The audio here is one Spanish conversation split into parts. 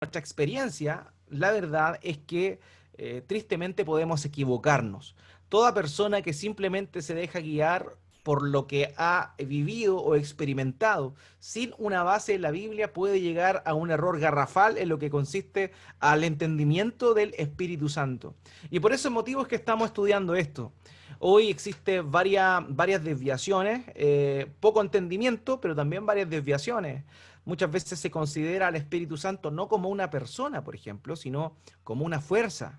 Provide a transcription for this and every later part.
nuestra experiencia, la verdad es que tristemente podemos equivocarnos. Toda persona que simplemente se deja guiar por lo que ha vivido o experimentado sin una base en la Biblia puede llegar a un error garrafal en lo que consiste al entendimiento del Espíritu Santo. Y por ese motivo es que estamos estudiando esto. Hoy existe varias desviaciones, poco entendimiento, pero también varias desviaciones. Muchas veces se considera al Espíritu Santo no como una persona, por ejemplo, sino como una fuerza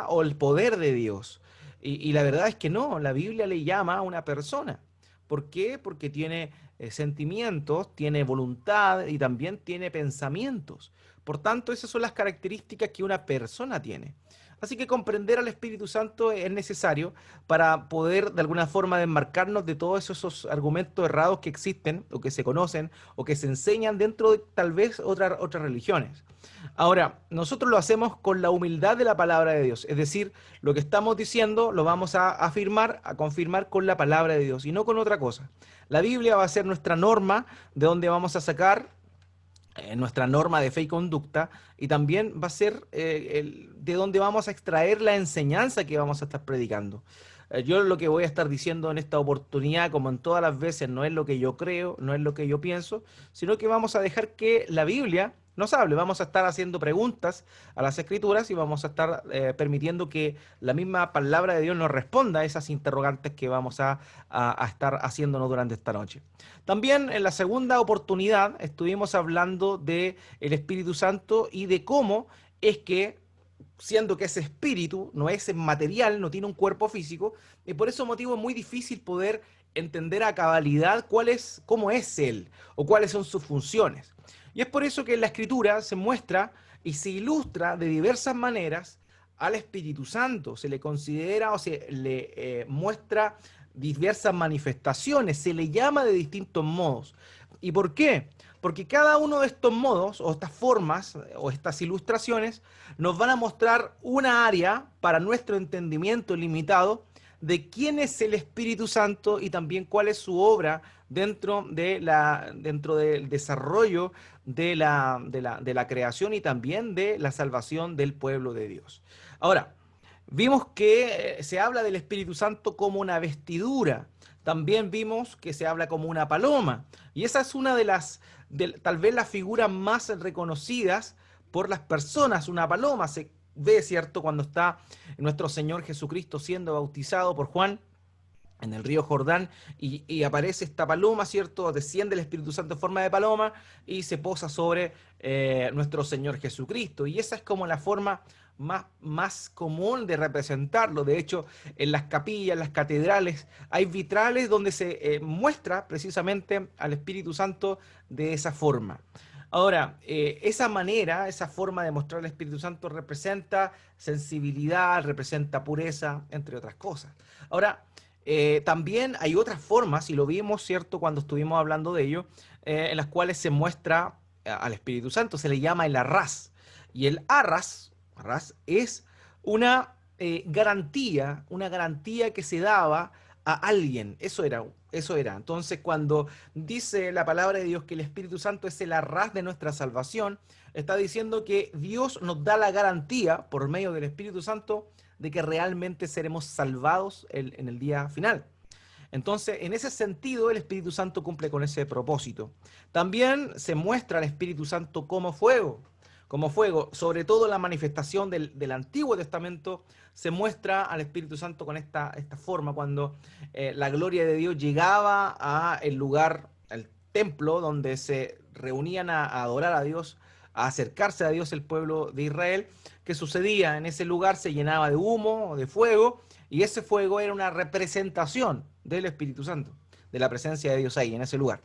o el poder de Dios. Y la verdad es que no, la Biblia le llama a una persona. ¿Por qué? Porque tiene sentimientos, tiene voluntad y también tiene pensamientos. Por tanto, esas son las características que una persona tiene. Así que comprender al Espíritu Santo es necesario para poder de alguna forma desmarcarnos de todos esos argumentos errados que existen o que se conocen o que se enseñan dentro de tal vez otras religiones. Ahora, nosotros lo hacemos con la humildad de la palabra de Dios, es decir, lo que estamos diciendo lo vamos a afirmar, a confirmar con la palabra de Dios y no con otra cosa. La Biblia va a ser nuestra norma de donde vamos a sacar nuestra norma de fe y conducta, y también va a ser de donde vamos a extraer la enseñanza que vamos a estar predicando. Yo lo que voy a estar diciendo en esta oportunidad, como en todas las veces, no es lo que yo creo, no es lo que yo pienso, sino que vamos a dejar que la Biblia nos hable. Vamos a estar haciendo preguntas a las escrituras y vamos a estar permitiendo que la misma palabra de Dios nos responda a esas interrogantes que vamos a estar haciéndonos durante esta noche. También en la segunda oportunidad estuvimos hablando de el Espíritu Santo y de cómo es que, siendo que ese espíritu no es material, no tiene un cuerpo físico, y por ese motivo es muy difícil poder entender a cabalidad cómo es él o cuáles son sus funciones. Y es por eso que en la Escritura se muestra y se ilustra de diversas maneras al Espíritu Santo. Se le considera o se le muestra diversas manifestaciones, se le llama de distintos modos. ¿Y por qué? Porque cada uno de estos modos o estas formas o estas ilustraciones nos van a mostrar una área para nuestro entendimiento limitado de quién es el Espíritu Santo y también cuál es su obra dentro del desarrollo de la creación y también de la salvación del pueblo de Dios. Ahora, vimos que se habla del Espíritu Santo como una vestidura. También vimos que se habla como una paloma. Y esa es una tal vez las figuras más reconocidas por las personas. Una paloma se ve, ¿cierto?, cuando está nuestro Señor Jesucristo siendo bautizado por Juan en el río Jordán y aparece esta paloma, ¿cierto? Desciende el Espíritu Santo en forma de paloma y se posa sobre nuestro Señor Jesucristo. Y esa es como la forma más común de representarlo. De hecho, en las capillas, en las catedrales, hay vitrales donde se muestra precisamente al Espíritu Santo de esa forma. Ahora, esa manera, esa forma de mostrar al Espíritu Santo representa sensibilidad, representa pureza, entre otras cosas. Ahora, también hay otras formas, y lo vimos, ¿cierto?, cuando estuvimos hablando de ello, en las cuales se muestra al Espíritu Santo, se le llama el arras. Y el arras es una garantía que se daba a alguien. Eso era, eso era. Entonces, cuando dice la palabra de Dios que el Espíritu Santo es el arras de nuestra salvación, está diciendo que Dios nos da la garantía, por medio del Espíritu Santo, de que realmente seremos salvados en el día final. Entonces, en ese sentido, el Espíritu Santo cumple con ese propósito. También se muestra al Espíritu Santo como fuego, sobre todo en la manifestación del Antiguo Testamento, se muestra al Espíritu Santo con esta forma, cuando la gloria de Dios llegaba a el lugar, al templo, donde se reunían a adorar a Dios, a acercarse a Dios el pueblo de Israel. ¿Qué sucedía? En ese lugar se llenaba de humo, de fuego, y ese fuego era una representación del Espíritu Santo, de la presencia de Dios ahí, en ese lugar.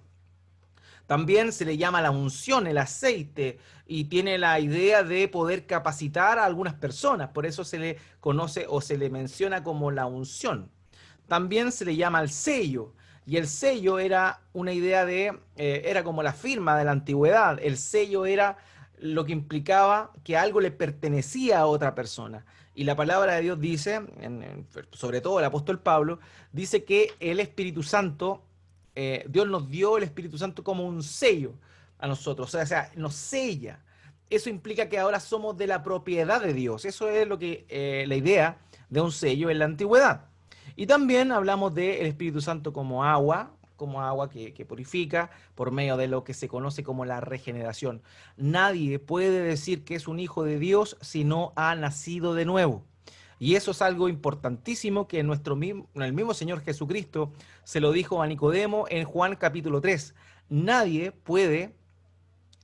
También se le llama la unción, el aceite, y tiene la idea de poder capacitar a algunas personas, por eso se le conoce o se le menciona como la unción. También se le llama el sello, y el sello era una idea era como la firma de la antigüedad, el sello era lo que implicaba que algo le pertenecía a otra persona. Y la palabra de Dios dice, sobre todo el apóstol Pablo, dice que el Espíritu Santo, Dios nos dio el Espíritu Santo como un sello a nosotros, o sea, nos sella. eso implica que ahora somos de la propiedad de Dios. Eso es lo que la idea de un sello en la antigüedad. Y también hablamos del Espíritu Santo como agua que purifica por medio de lo que se conoce como la regeneración. Nadie puede decir que es un hijo de Dios si no ha nacido de nuevo. Y eso es algo importantísimo que el mismo Señor Jesucristo se lo dijo a Nicodemo en Juan capítulo 3. Nadie puede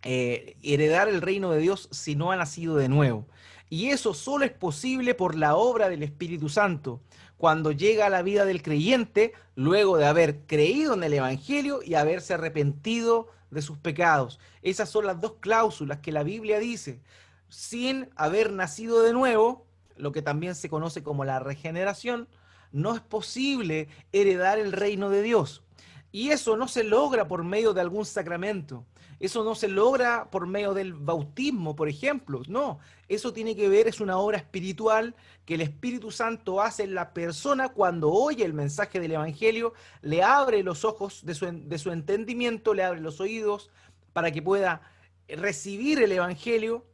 heredar el reino de Dios si no ha nacido de nuevo. Y eso solo es posible por la obra del Espíritu Santo, cuando llega a la vida del creyente, luego de haber creído en el Evangelio y haberse arrepentido de sus pecados. Esas son las dos cláusulas que la Biblia dice. Sin haber nacido de nuevo, lo que también se conoce como la regeneración, no es posible heredar el reino de Dios. Y eso no se logra por medio de algún sacramento. Eso no se logra por medio del bautismo, por ejemplo. No, eso tiene que ver, es una obra espiritual que el Espíritu Santo hace en la persona cuando oye el mensaje del Evangelio, le abre los ojos de su entendimiento, le abre los oídos para que pueda recibir el Evangelio,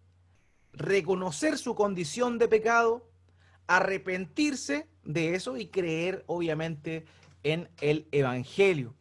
reconocer su condición de pecado, arrepentirse de eso y creer, obviamente, en el Evangelio.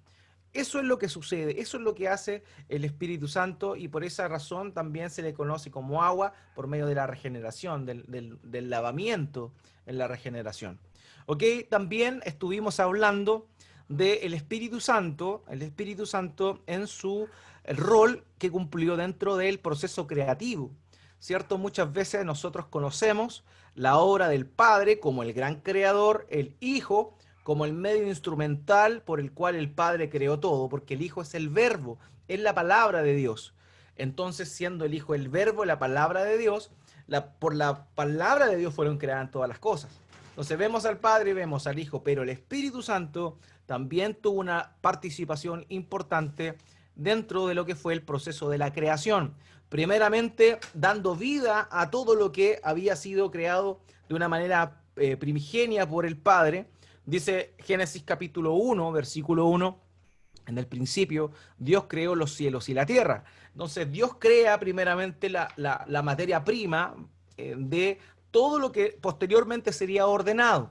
Eso es lo que sucede, eso es lo que hace el Espíritu Santo y por esa razón también se le conoce como agua por medio de la regeneración, del lavamiento en la regeneración. ¿Ok? También estuvimos hablando del Espíritu Santo, el Espíritu Santo en su rol que cumplió dentro del proceso creativo. ¿Cierto? Muchas veces nosotros conocemos la obra del Padre como el gran creador, el Hijo como el medio instrumental por el cual el Padre creó todo, porque el Hijo es el verbo, es la palabra de Dios. Entonces, siendo el Hijo el verbo, la palabra de Dios, por la palabra de Dios fueron creadas todas las cosas. Entonces vemos al Padre y vemos al Hijo, pero el Espíritu Santo también tuvo una participación importante dentro de lo que fue el proceso de la creación. Primeramente, dando vida a todo lo que había sido creado de una manera primigenia por el Padre. Dice Génesis capítulo 1, versículo 1, en el principio Dios creó los cielos y la tierra. Entonces Dios crea primeramente la materia prima de todo lo que posteriormente sería ordenado.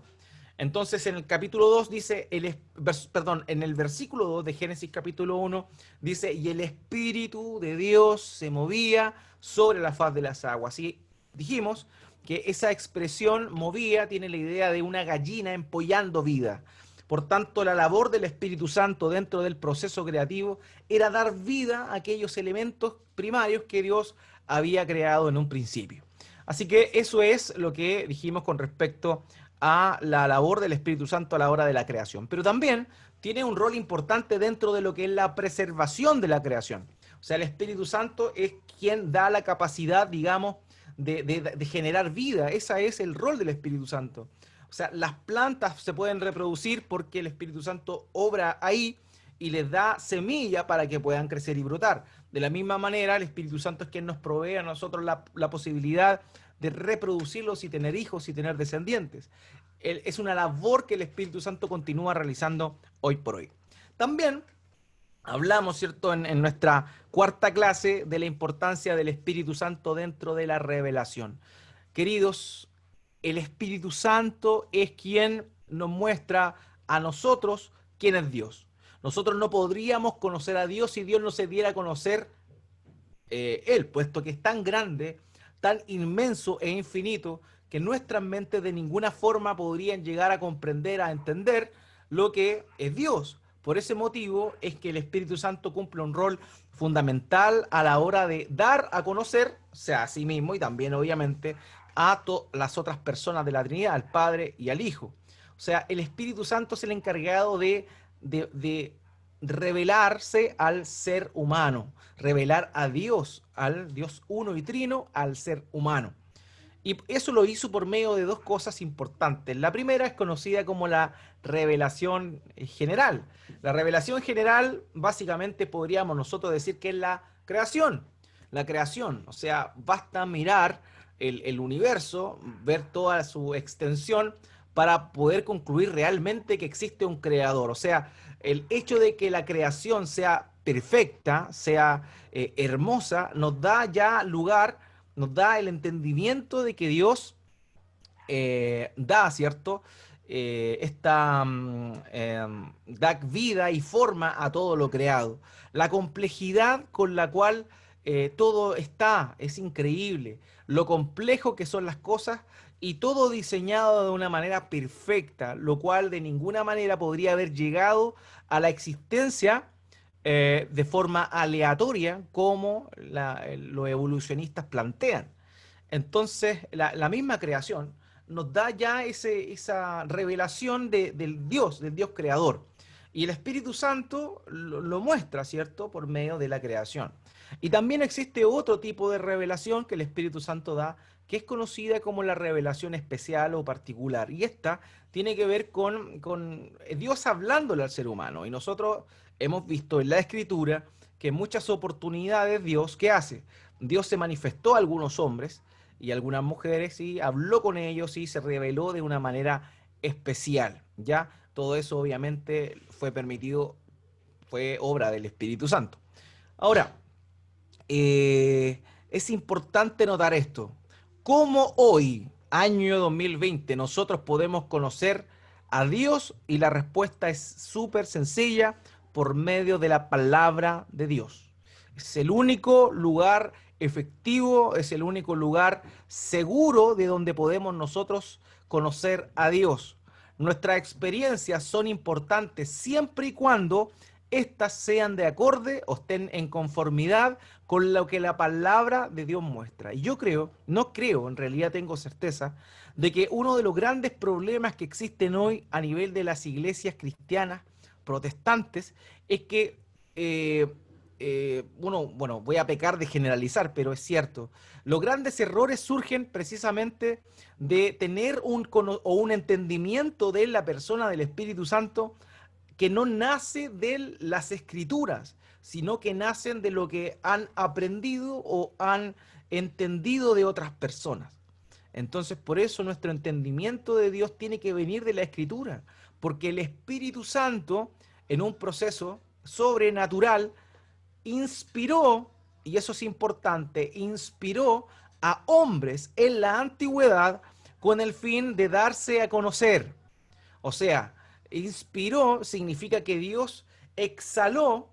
Entonces en el capítulo 2 dice, en el versículo 2 de Génesis capítulo 1 dice, y el Espíritu de Dios se movía sobre la faz de las aguas. Y dijimos que esa expresión movía tiene la idea de una gallina empollando vida. Por tanto, la labor del Espíritu Santo dentro del proceso creativo era dar vida a aquellos elementos primarios que Dios había creado en un principio. Así que eso es lo que dijimos con respecto a la labor del Espíritu Santo a la hora de la creación. Pero también tiene un rol importante dentro de lo que es la preservación de la creación. O sea, el Espíritu Santo es quien da la capacidad, digamos, de generar vida. Ese es el rol del Espíritu Santo. O sea, las plantas se pueden reproducir porque el Espíritu Santo obra ahí y les da semilla para que puedan crecer y brotar. De la misma manera, el Espíritu Santo es quien nos provee a nosotros la posibilidad de reproducirlos y tener hijos y tener descendientes. Es una labor que el Espíritu Santo continúa realizando hoy por hoy. También hablamos, ¿cierto?, en nuestra cuarta clase de la importancia del Espíritu Santo dentro de la revelación. Queridos, el Espíritu Santo es quien nos muestra a nosotros quién es Dios. Nosotros no podríamos conocer a Dios si Dios no se diera a conocer Él, puesto que es tan grande, tan inmenso e infinito, que nuestras mentes de ninguna forma podrían llegar a comprender, a entender lo que es Dios. Por ese motivo es que el Espíritu Santo cumple un rol fundamental a la hora de dar a conocer, o sea, a sí mismo y también obviamente a las otras personas de la Trinidad, al Padre y al Hijo. O sea, el Espíritu Santo es el encargado de revelarse al ser humano, revelar a Dios, al Dios uno y trino, al ser humano. Y eso lo hizo por medio de dos cosas importantes. La primera es conocida como la revelación general. La revelación general, básicamente podríamos nosotros decir que es la creación. La creación, o sea, basta mirar el universo, ver toda su extensión para poder concluir realmente que existe un creador. O sea, el hecho de que la creación sea perfecta, sea hermosa, nos da ya lugar nos da el entendimiento de que Dios da, ¿cierto? Da vida y forma a todo lo creado. La complejidad con la cual todo está es increíble. Lo complejo que son las cosas y todo diseñado de una manera perfecta, lo cual de ninguna manera podría haber llegado a la existencia de forma aleatoria como los evolucionistas plantean. Entonces, la misma creación nos da ya esa revelación del Dios creador. Y el Espíritu Santo lo muestra, ¿cierto? Por medio de la creación. Y también existe otro tipo de revelación que el Espíritu Santo da, que es conocida como la revelación especial o particular. Y esta tiene que ver con Dios hablándole al ser humano. Y nosotros hemos visto en la Escritura que en muchas oportunidades Dios, ¿qué hace? Dios se manifestó a algunos hombres y algunas mujeres y habló con ellos y se reveló de una manera especial. Ya todo eso obviamente fue permitido, fue obra del Espíritu Santo. Ahora, es importante notar esto. ¿Cómo hoy, año 2020, nosotros podemos conocer a Dios? Y la respuesta es súper sencilla, por medio de la palabra de Dios. Es el único lugar efectivo, es el único lugar seguro de donde podemos nosotros conocer a Dios. Nuestras experiencias son importantes siempre y cuando éstas sean de acorde o estén en conformidad con lo que la palabra de Dios muestra. Y yo creo, no creo, en realidad tengo certeza, de que uno de los grandes problemas que existen hoy a nivel de las iglesias cristianas protestantes es que bueno, voy a pecar de generalizar, pero es cierto, los grandes errores surgen precisamente de tener un entendimiento de la persona del Espíritu Santo que no nace de las escrituras, sino que nacen de lo que han aprendido o han entendido de otras personas. Entonces, por eso nuestro entendimiento de Dios tiene que venir de la escritura, porque el Espíritu Santo, en un proceso sobrenatural, inspiró, y eso es importante, inspiró a hombres en la antigüedad con el fin de darse a conocer. O sea, inspiró significa que Dios exhaló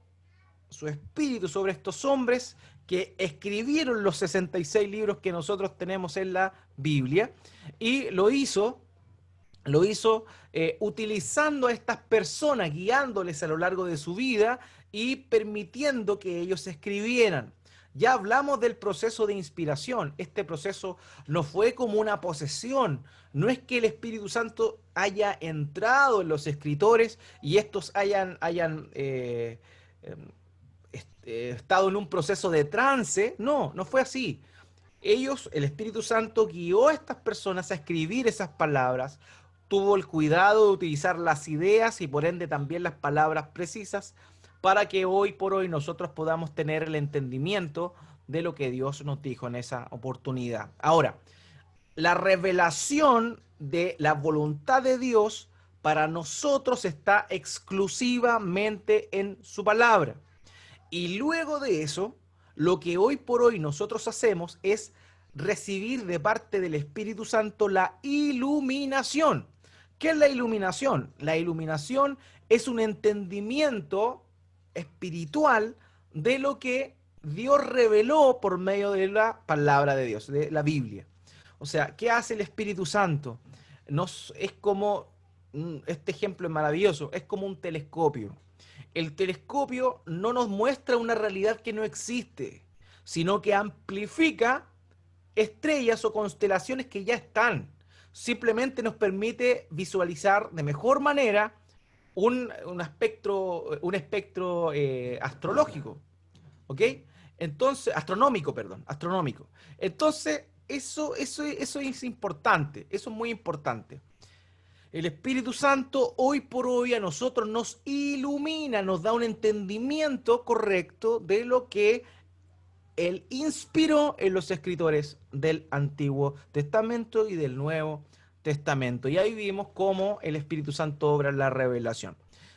su espíritu sobre estos hombres que escribieron los 66 libros que nosotros tenemos en la Biblia y lo hizo utilizando a estas personas, guiándoles a lo largo de su vida y permitiendo que ellos escribieran. Ya hablamos del proceso de inspiración. Este proceso no fue como una posesión. No es que el Espíritu Santo haya entrado en los escritores y estos hayan estado en un proceso de trance. No, no fue así. El Espíritu Santo guió a estas personas a escribir esas palabras, tuvo el cuidado de utilizar las ideas y por ende también las palabras precisas para que hoy por hoy nosotros podamos tener el entendimiento de lo que Dios nos dijo en esa oportunidad. Ahora, la revelación de la voluntad de Dios para nosotros está exclusivamente en su palabra. Y luego de eso, lo que hoy por hoy nosotros hacemos es recibir de parte del Espíritu Santo la iluminación. ¿Qué es la iluminación? La iluminación es un entendimiento espiritual de lo que Dios reveló por medio de la palabra de Dios, de la Biblia. O sea, ¿qué hace el Espíritu Santo? Es como, este ejemplo es maravilloso, es como un telescopio. El telescopio no nos muestra una realidad que no existe, sino que amplifica estrellas o constelaciones que ya están. Simplemente nos permite visualizar de mejor manera un espectro astrológico, ¿ok? Entonces, astronómico, perdón, astronómico. Entonces, eso es importante, eso es muy importante. El Espíritu Santo hoy por hoy a nosotros nos ilumina, nos da un entendimiento correcto de lo que Él inspiró en los escritores del Antiguo Testamento y del Nuevo Testamento. Y ahí vimos cómo el Espíritu Santo obra en la revelación.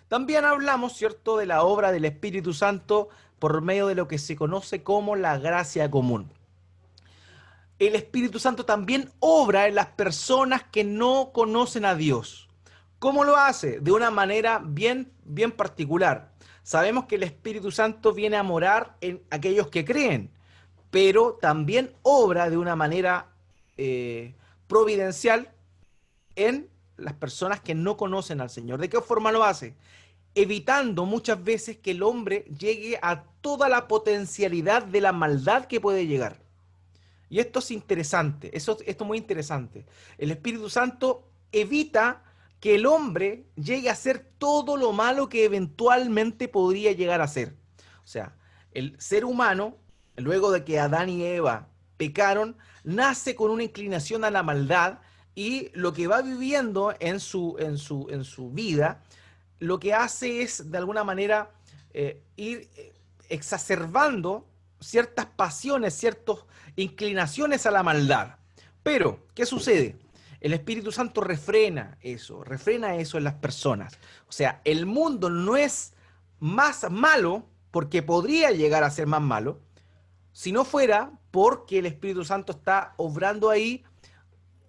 También hablamos, ¿cierto?, de la obra del Espíritu Santo por medio de lo que se conoce como la gracia común. el Espíritu Santo también obra en las personas que no conocen a Dios. ¿Cómo lo hace? De una manera bien particular. Sabemos que el Espíritu Santo viene a morar en aquellos que creen, pero también obra de una manera providencial en las personas que no conocen al Señor. ¿De qué forma lo hace? Evitando muchas veces que el hombre llegue a toda la potencialidad de la maldad que puede llegar. Y esto es interesante, esto es muy interesante. El Espíritu Santo evita que el hombre llegue a hacer todo lo malo que eventualmente podría llegar a ser. O sea, el ser humano, luego de que Adán y Eva pecaron, nace con una inclinación a la maldad y lo que va viviendo en su vida, lo que hace es, de alguna manera, ir exacerbando ciertas pasiones, ciertas inclinaciones a la maldad. Pero, ¿qué sucede? El Espíritu Santo refrena eso en las personas. O sea, el mundo no es más malo, porque podría llegar a ser más malo, si no fuera porque el Espíritu Santo está obrando ahí,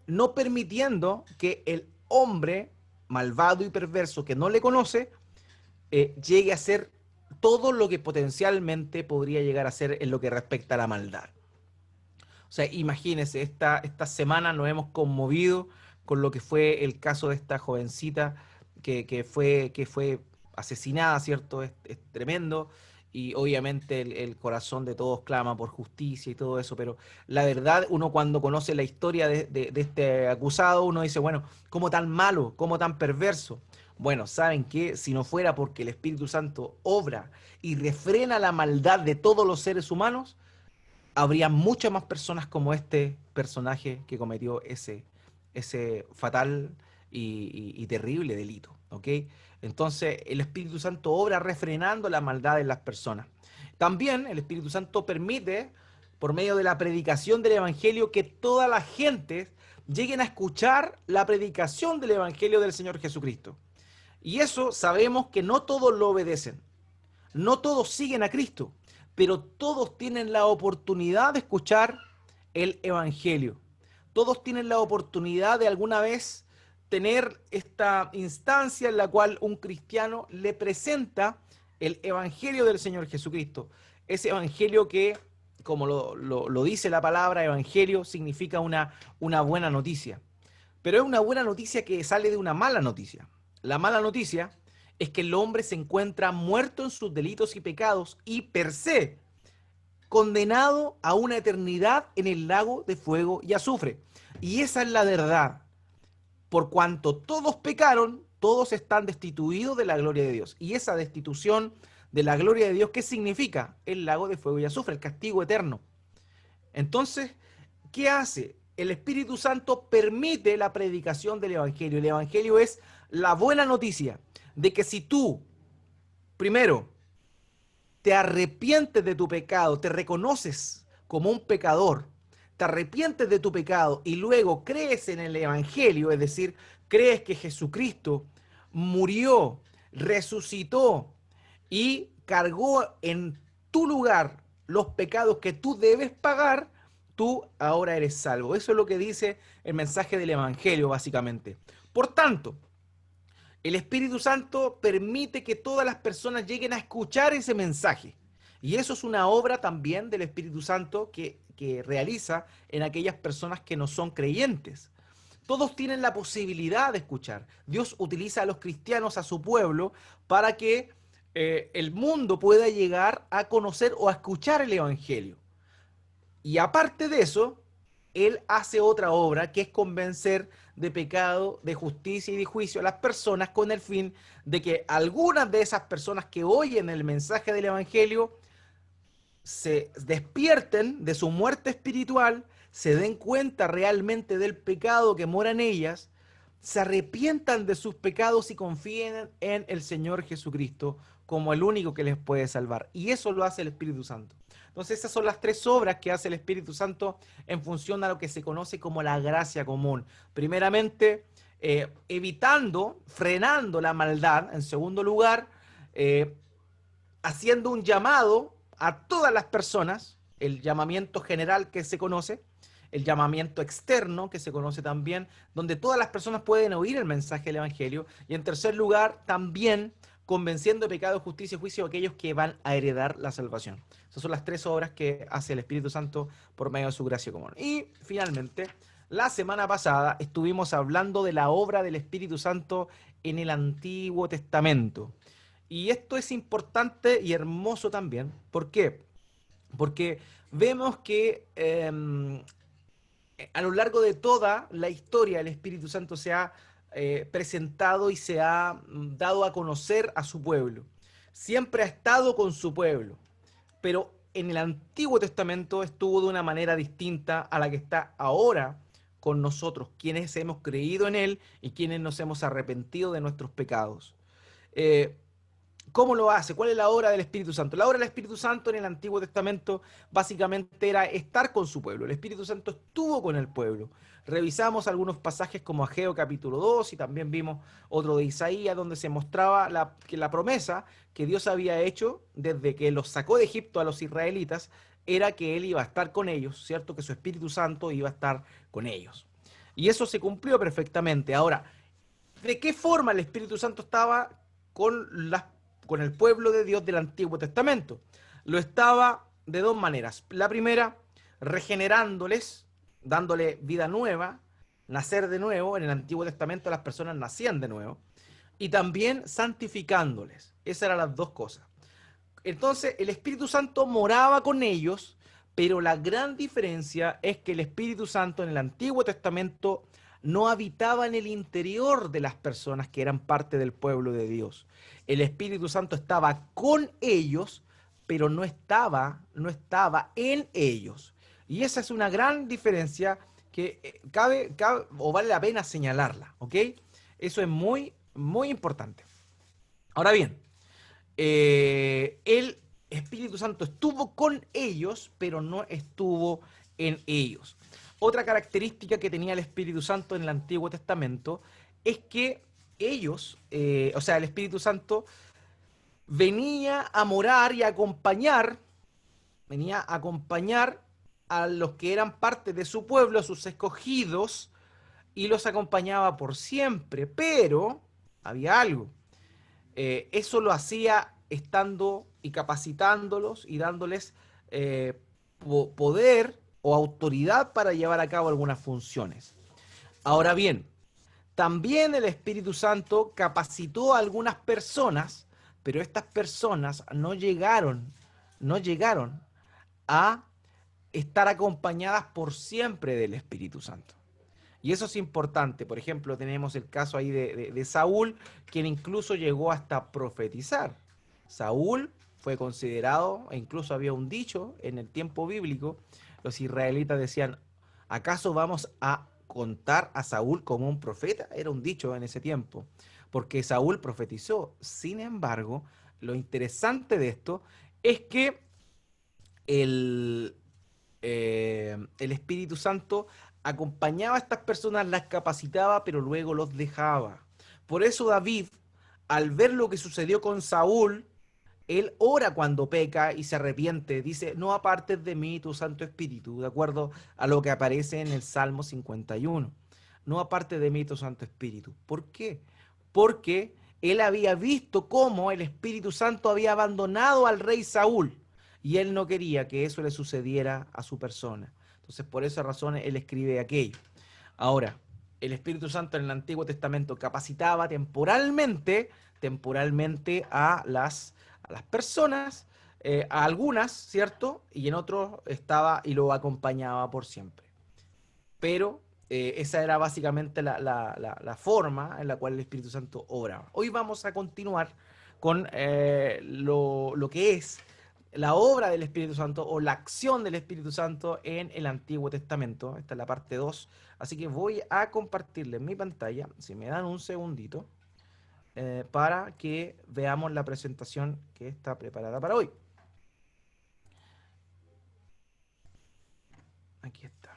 no permitiendo que el hombre malvado y perverso que no le conoce llegue a ser todo lo que potencialmente podría llegar a ser en lo que respecta a la maldad. O sea, imagínense, esta semana nos hemos conmovido con lo que fue el caso de esta jovencita que fue asesinada, ¿cierto? Es tremendo y obviamente el corazón de todos clama por justicia y todo eso, pero la verdad, uno cuando conoce la historia de este acusado, uno dice, bueno, ¿cómo tan malo? ¿Cómo tan perverso? Bueno, ¿saben qué? Si no fuera porque el Espíritu Santo obra y refrena la maldad de todos los seres humanos, habría muchas más personas como este personaje que cometió ese fatal y terrible delito, ¿ok? Entonces, el Espíritu Santo obra refrenando la maldad en las personas. También el Espíritu Santo permite, por medio de la predicación del Evangelio, que toda la gente lleguen a escuchar la predicación del Evangelio del Señor Jesucristo. Y eso sabemos que no todos lo obedecen. No todos siguen a Cristo, pero todos tienen la oportunidad de escuchar el Evangelio. Todos tienen la oportunidad de alguna vez tener esta instancia en la cual un cristiano le presenta el Evangelio del Señor Jesucristo. Ese Evangelio que, como lo dice la palabra, Evangelio significa una buena noticia. Pero es una buena noticia que sale de una mala noticia. La mala noticia es que el hombre se encuentra muerto en sus delitos y pecados y per se condenado a una eternidad en el lago de fuego y azufre. Y esa es la verdad. Por cuanto todos pecaron, todos están destituidos de la gloria de Dios. Y esa destitución de la gloria de Dios, ¿qué significa? El lago de fuego y azufre, el castigo eterno. Entonces, ¿qué hace? El Espíritu Santo permite la predicación del Evangelio. El Evangelio es la buena noticia de que si tú, primero, te arrepientes de tu pecado, te reconoces como un pecador, te arrepientes de tu pecado y luego crees en el Evangelio, es decir, crees que Jesucristo murió, resucitó y cargó en tu lugar los pecados que tú debes pagar, tú ahora eres salvo. Eso es lo que dice el mensaje del Evangelio, básicamente. Por tanto, el Espíritu Santo permite que todas las personas lleguen a escuchar ese mensaje. Y eso es una obra también del Espíritu Santo que realiza en aquellas personas que no son creyentes. Todos tienen la posibilidad de escuchar. Dios utiliza a los cristianos, a su pueblo, para que el mundo pueda llegar a conocer o a escuchar el Evangelio. Y aparte de eso, Él hace otra obra que es convencer de pecado, de justicia y de juicio a las personas con el fin de que algunas de esas personas que oyen el mensaje del Evangelio se despierten de su muerte espiritual, se den cuenta realmente del pecado que mora en ellas, se arrepientan de sus pecados y confíen en el Señor Jesucristo como el único que les puede salvar. Y eso lo hace el Espíritu Santo. Entonces esas son las tres obras que hace el Espíritu Santo en función a lo que se conoce como la gracia común. Primeramente, evitando, frenando la maldad. En segundo lugar, haciendo un llamado a todas las personas, el llamamiento general que se conoce. el llamamiento externo, que se conoce también, donde todas las personas pueden oír el mensaje del Evangelio. Y en tercer lugar, también convenciendo de pecado, justicia y juicio a aquellos que van a heredar la salvación. Esas son las tres obras que hace el Espíritu Santo por medio de su gracia común. Y finalmente, la semana pasada estuvimos hablando de la obra del Espíritu Santo en el Antiguo Testamento. Y esto es importante y hermoso también. ¿Por qué? Porque vemos que a lo largo de toda la historia el Espíritu Santo se ha presentado y se ha dado a conocer a su pueblo. Siempre ha estado con su pueblo, pero en el Antiguo Testamento estuvo de una manera distinta a la que está ahora con nosotros, quienes hemos creído en Él y quienes nos hemos arrepentido de nuestros pecados. Eh, ¿Cómo lo hace? ¿Cuál es la obra del Espíritu Santo? La obra del Espíritu Santo en el Antiguo Testamento básicamente era estar con su pueblo. El Espíritu Santo estuvo con el pueblo. Revisamos algunos pasajes como Ageo capítulo 2 y también vimos otro de Isaías donde se mostraba que la promesa que Dios había hecho desde que los sacó de Egipto a los israelitas era que Él iba a estar con ellos, ¿cierto? Que su Espíritu Santo iba a estar con ellos. Y eso se cumplió perfectamente. Ahora, ¿de qué forma el Espíritu Santo estaba con, con el pueblo de Dios del Antiguo Testamento? Lo estaba de dos maneras. La primera, regenerándoles, dándole vida nueva, nacer de nuevo. En el Antiguo Testamento las personas nacían de nuevo. Y también santificándoles. Esas eran las dos cosas. Entonces, el Espíritu Santo moraba con ellos, pero la gran diferencia es que el Espíritu Santo en el Antiguo Testamento no habitaba en el interior de las personas que eran parte del pueblo de Dios. El Espíritu Santo estaba con ellos, pero no estaba en ellos. Y esa es una gran diferencia que cabe o vale la pena señalarla, ¿ok? Eso es muy, muy importante. Ahora bien, el Espíritu Santo estuvo con ellos, pero no estuvo en ellos. Otra característica que tenía el Espíritu Santo en el Antiguo Testamento es que ellos, o sea, el Espíritu Santo venía a morar y a acompañar, venía a acompañar a los que eran parte de su pueblo, a sus escogidos, y los acompañaba por siempre. Pero había algo. Eso lo hacía estando y capacitándolos y dándoles poder o autoridad para llevar a cabo algunas funciones. Ahora bien, también el Espíritu Santo capacitó a algunas personas, pero estas personas no llegaron a estar acompañadas por siempre del Espíritu Santo. Y eso es importante. Por ejemplo, tenemos el caso ahí de Saúl, quien incluso llegó hasta profetizar. Saúl fue considerado, e incluso había un dicho en el tiempo bíblico, los israelitas decían, ¿acaso vamos a contar a Saúl como un profeta? Era un dicho en ese tiempo, porque Saúl profetizó. Sin embargo, lo interesante de esto es que el Espíritu Santo acompañaba a estas personas, las capacitaba, pero luego los dejaba. Por eso David, al ver lo que sucedió con Saúl, él ora cuando peca y se arrepiente. Dice, no apartes de mí tu Santo Espíritu, de acuerdo a lo que aparece en el Salmo 51. No apartes de mí tu Santo Espíritu. ¿Por qué? Porque él había visto cómo el Espíritu Santo había abandonado al rey Saúl y él no quería que eso le sucediera a su persona. Entonces, por esa razón, él escribe aquello. Ahora, el Espíritu Santo en el Antiguo Testamento capacitaba temporalmente a las personas, a algunas, ¿cierto? Y en otros estaba y lo acompañaba por siempre. Pero esa era básicamente la forma en la cual el Espíritu Santo obraba. Hoy vamos a continuar con lo que es la obra del Espíritu Santo o la acción del Espíritu Santo en el Antiguo Testamento. Esta es la parte 2. Así que voy a compartirles mi pantalla, si me dan un segundito, para que veamos la presentación que está preparada para hoy. Aquí está.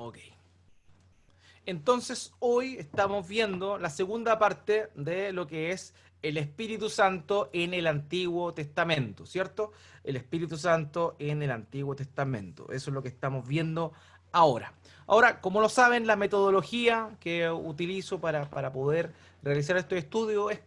Ok. Entonces, hoy estamos viendo la segunda parte de lo que es el Espíritu Santo en el Antiguo Testamento, ¿cierto? El Espíritu Santo en el Antiguo Testamento. Eso es lo que estamos viendo ahora. Ahora, como lo saben, la metodología que utilizo para poder realizar este estudio es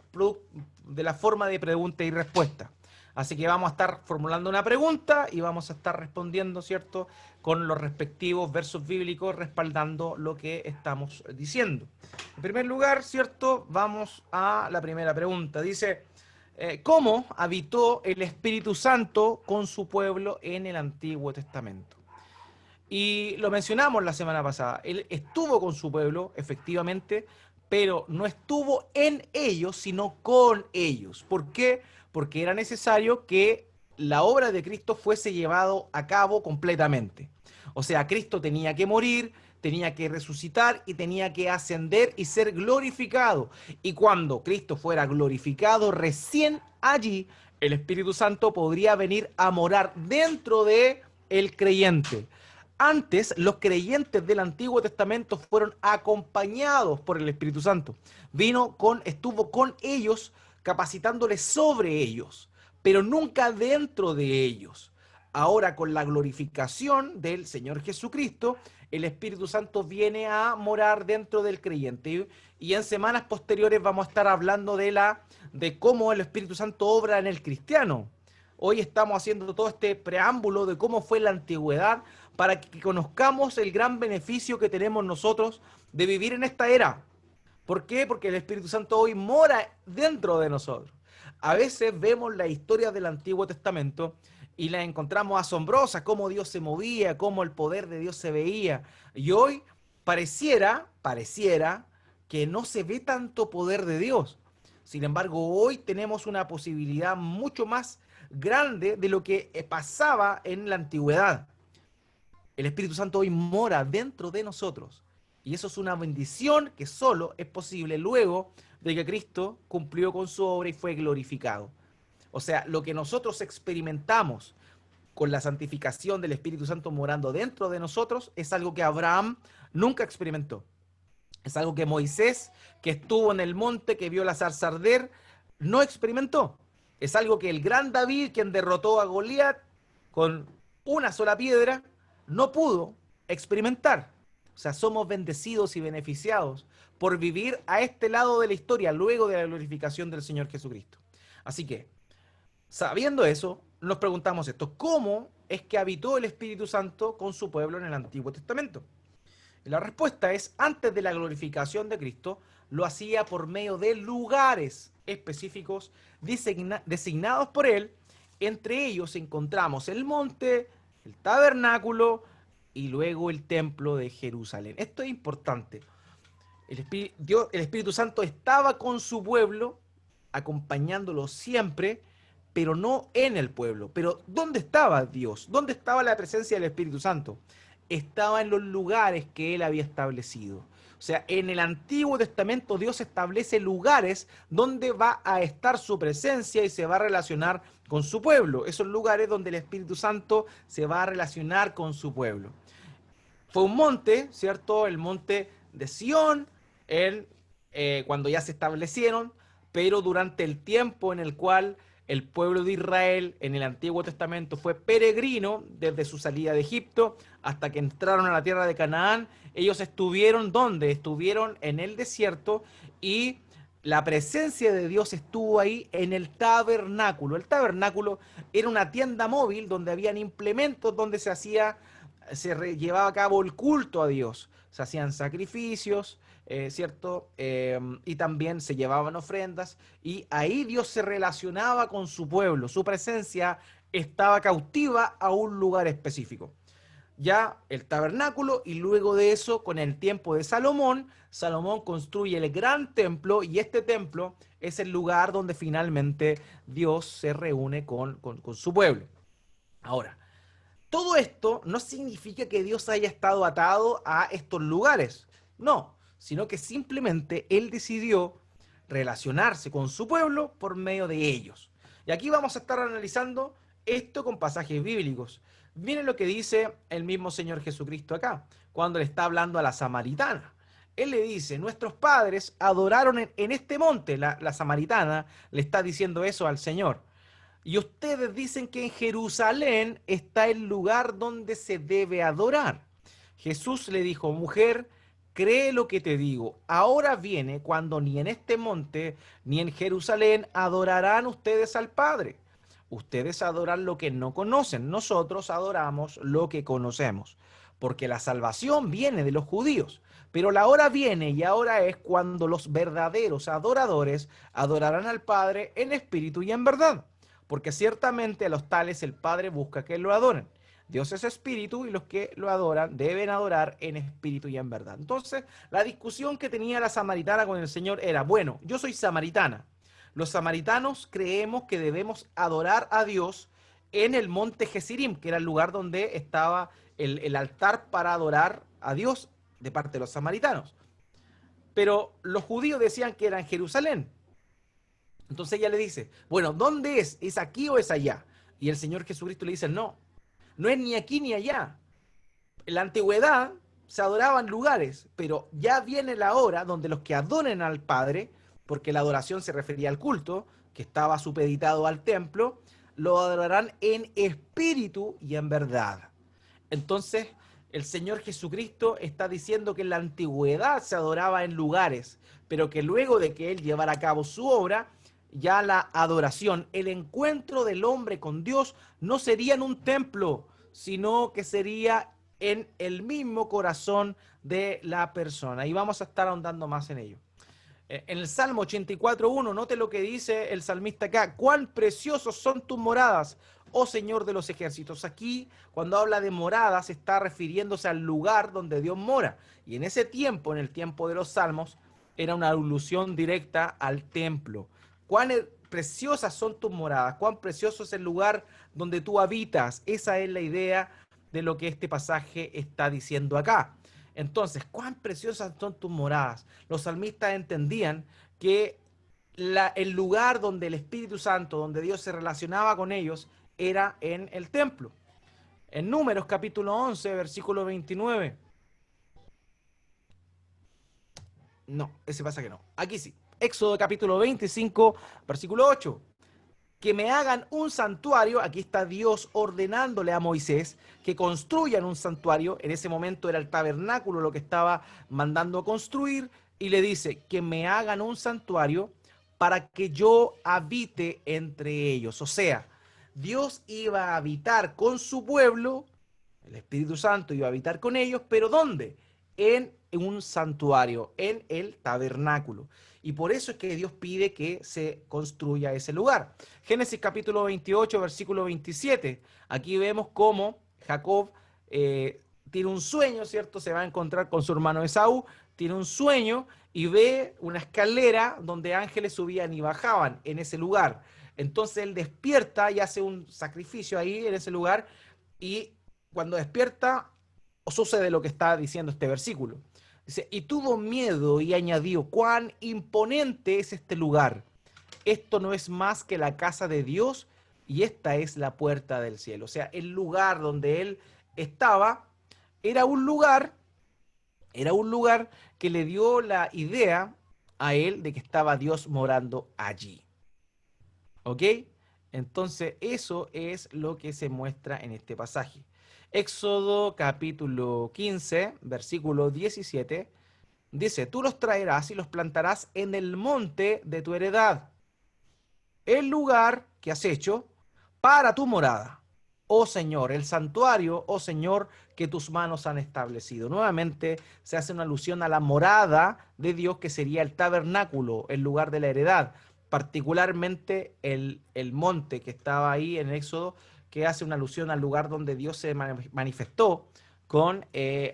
de la forma de pregunta y respuesta. Así que vamos a estar formulando una pregunta y vamos a estar respondiendo, ¿cierto?, con los respectivos versos bíblicos respaldando lo que estamos diciendo. En primer lugar, ¿cierto?, vamos a la primera pregunta. Dice, ¿cómo habitó el Espíritu Santo con su pueblo en el Antiguo Testamento? Y lo mencionamos la semana pasada. Él estuvo con su pueblo, efectivamente, pero no estuvo en ellos, sino con ellos. ¿Por qué? Porque era necesario que la obra de Cristo fuese llevado a cabo completamente. O sea, Cristo tenía que morir, tenía que resucitar y tenía que ascender y ser glorificado. Y cuando Cristo fuera glorificado, recién allí el Espíritu Santo podría venir a morar dentro de el creyente. Antes, los creyentes del Antiguo Testamento fueron acompañados por el Espíritu Santo. Estuvo con ellos, capacitándoles sobre ellos, pero nunca dentro de ellos. Ahora, con la glorificación del Señor Jesucristo, el Espíritu Santo viene a morar dentro del creyente. Y en semanas posteriores vamos a estar hablando de cómo el Espíritu Santo obra en el cristiano. Hoy estamos haciendo todo este preámbulo de cómo fue la antigüedad para que conozcamos el gran beneficio que tenemos nosotros de vivir en esta era. ¿Por qué? Porque el Espíritu Santo hoy mora dentro de nosotros. A veces vemos la historia del Antiguo Testamento y la encontramos asombrosa, cómo Dios se movía, cómo el poder de Dios se veía. Y hoy pareciera que no se ve tanto poder de Dios. Sin embargo, hoy tenemos una posibilidad mucho más grande de lo que pasaba en la antigüedad. El Espíritu Santo hoy mora dentro de nosotros. Y eso es una bendición que solo es posible luego de que Cristo cumplió con su obra y fue glorificado. O sea, lo que nosotros experimentamos con la santificación del Espíritu Santo morando dentro de nosotros es algo que Abraham nunca experimentó. Es algo que Moisés, que estuvo en el monte, que vio la zarza arder, no experimentó. Es algo que el gran David, quien derrotó a Goliat con una sola piedra, no pudo experimentar. O sea, somos bendecidos y beneficiados por vivir a este lado de la historia, luego de la glorificación del Señor Jesucristo. Así que, sabiendo eso, nos preguntamos esto: ¿cómo es que habitó el Espíritu Santo con su pueblo en el Antiguo Testamento? Y la respuesta es, antes de la glorificación de Cristo, lo hacía por medio de lugares específicos designados por él. Entre ellos encontramos el monte, el tabernáculo y luego el templo de Jerusalén. Esto es importante. El Espíritu Santo estaba con su pueblo, acompañándolo siempre, pero no en el pueblo. Pero ¿dónde estaba Dios? ¿Dónde estaba la presencia del Espíritu Santo? Estaba en los lugares que él había establecido. O sea, en el Antiguo Testamento Dios establece lugares donde va a estar su presencia y se va a relacionar con su pueblo. Esos lugares donde el Espíritu Santo se va a relacionar con su pueblo. Fue un monte, ¿cierto? El monte de Sión, cuando ya se establecieron, pero durante el tiempo en el cual el pueblo de Israel en el Antiguo Testamento fue peregrino desde su salida de Egipto hasta que entraron a la tierra de Canaán, ellos estuvieron ¿dónde? Estuvieron en el desierto y la presencia de Dios estuvo ahí en el tabernáculo. El tabernáculo era una tienda móvil donde habían implementos donde llevaba a cabo el culto a Dios. Se hacían sacrificios, ¿cierto? Y también se llevaban ofrendas y ahí Dios se relacionaba con su pueblo. Su presencia estaba cautiva a un lugar específico. Ya el tabernáculo y luego de eso, con el tiempo de Salomón, Salomón construye el gran templo y este templo es el lugar donde finalmente Dios se reúne con su pueblo. Ahora, todo esto no significa que Dios haya estado atado a estos lugares, no, sino que simplemente Él decidió relacionarse con su pueblo por medio de ellos. Y aquí vamos a estar analizando esto con pasajes bíblicos. Miren lo que dice el mismo Señor Jesucristo acá, cuando le está hablando a la samaritana. Él le dice, nuestros padres adoraron en este monte. La samaritana le está diciendo eso al Señor. Y ustedes dicen que en Jerusalén está el lugar donde se debe adorar. Jesús le dijo, mujer, cree lo que te digo. Ahora viene cuando ni en este monte ni en Jerusalén adorarán ustedes al Padre. Ustedes adoran lo que no conocen. Nosotros adoramos lo que conocemos. Porque la salvación viene de los judíos. Pero la hora viene y ahora es cuando los verdaderos adoradores adorarán al Padre en espíritu y en verdad, porque ciertamente a los tales el Padre busca que lo adoren. Dios es espíritu y los que lo adoran deben adorar en espíritu y en verdad. Entonces, la discusión que tenía la samaritana con el Señor era, bueno, yo soy samaritana. Los samaritanos creemos que debemos adorar a Dios en el monte Gesirim, que era el lugar donde estaba el altar para adorar a Dios de parte de los samaritanos. Pero los judíos decían que era en Jerusalén. Entonces ella le dice, bueno, ¿dónde es? ¿Es aquí o es allá? Y el Señor Jesucristo le dice, no, no es ni aquí ni allá. En la antigüedad se adoraban lugares, pero ya viene la hora donde los que adoren al Padre, porque la adoración se refería al culto, que estaba supeditado al templo, lo adorarán en espíritu y en verdad. Entonces, el Señor Jesucristo está diciendo que en la antigüedad se adoraba en lugares, pero que luego de que Él llevara a cabo su obra, ya la adoración, el encuentro del hombre con Dios no sería en un templo, sino que sería en el mismo corazón de la persona. Y vamos a estar ahondando más en ello. En el Salmo 84:1, note lo que dice el salmista acá. Cuán preciosos son tus moradas, oh Señor de los ejércitos. Aquí, cuando habla de moradas, está refiriéndose al lugar donde Dios mora. Y en ese tiempo, en el tiempo de los salmos, era una alusión directa al templo. Cuán preciosas son tus moradas, cuán precioso es el lugar donde tú habitas. Esa es la idea de lo que este pasaje está diciendo acá. Entonces, cuán preciosas son tus moradas. Los salmistas entendían que el lugar donde el Espíritu Santo, donde Dios se relacionaba con ellos, era en el templo. En Números capítulo 11, versículo 29. No, ese pasaje no. Aquí sí. Éxodo capítulo 25, versículo 8. Que me hagan un santuario. Aquí está Dios ordenándole a Moisés que construyan un santuario. En ese momento era el tabernáculo lo que estaba mandando a construir. Y le dice que me hagan un santuario para que yo habite entre ellos. O sea, Dios iba a habitar con su pueblo, el Espíritu Santo iba a habitar con ellos, pero ¿dónde? En un santuario, en el tabernáculo. Y por eso es que Dios pide que se construya ese lugar. Génesis capítulo 28, versículo 27. Aquí vemos cómo Jacob tiene un sueño, ¿cierto? Se va a encontrar con su hermano Esaú, tiene un sueño y ve una escalera donde ángeles subían y bajaban en ese lugar. Entonces él despierta y hace un sacrificio ahí en ese lugar, y cuando despierta sucede lo que está diciendo este versículo. Dice, y tuvo miedo y añadió, cuán imponente es este lugar. Esto no es más que la casa de Dios y esta es la puerta del cielo. O sea, el lugar donde él estaba era un lugar que le dio la idea a él de que estaba Dios morando allí. ¿Ok? Entonces, eso es lo que se muestra en este pasaje. Éxodo capítulo 15, versículo 17, dice, tú los traerás y los plantarás en el monte de tu heredad, el lugar que has hecho para tu morada, oh Señor, el santuario, oh Señor, que tus manos han establecido. Nuevamente se hace una alusión a la morada de Dios, que sería el tabernáculo, el lugar de la heredad, particularmente el monte que estaba ahí en Éxodo, que hace una alusión al lugar donde Dios se manifestó con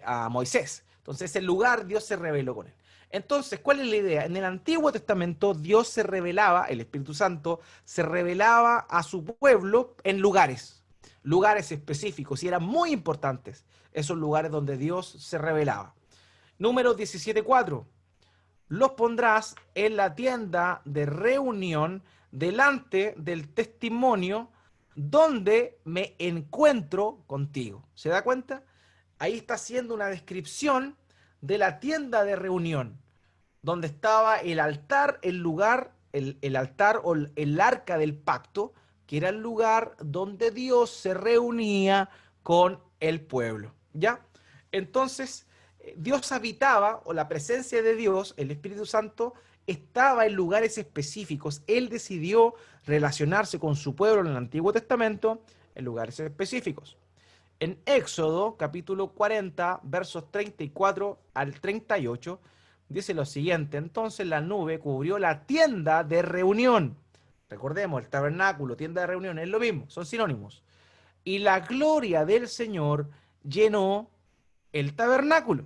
a Moisés. Entonces, el lugar Dios se reveló con él. Entonces, ¿cuál es la idea? En el Antiguo Testamento Dios se revelaba, el Espíritu Santo se revelaba a su pueblo en lugares específicos, y eran muy importantes esos lugares donde Dios se revelaba. Números 17:4. Los pondrás en la tienda de reunión delante del testimonio donde me encuentro contigo. ¿Se da cuenta? Ahí está haciendo una descripción de la tienda de reunión, donde estaba el altar, el lugar, el altar o el arca del pacto, que era el lugar donde Dios se reunía con el pueblo. ¿Ya? Entonces, Dios habitaba, o la presencia de Dios, el Espíritu Santo, estaba en lugares específicos. Él decidió relacionarse con su pueblo en el Antiguo Testamento en lugares específicos. En Éxodo, capítulo 40, versos 34 al 38, dice lo siguiente: entonces la nube cubrió la tienda de reunión. Recordemos, el tabernáculo, tienda de reunión, es lo mismo, son sinónimos. Y la gloria del Señor llenó el tabernáculo.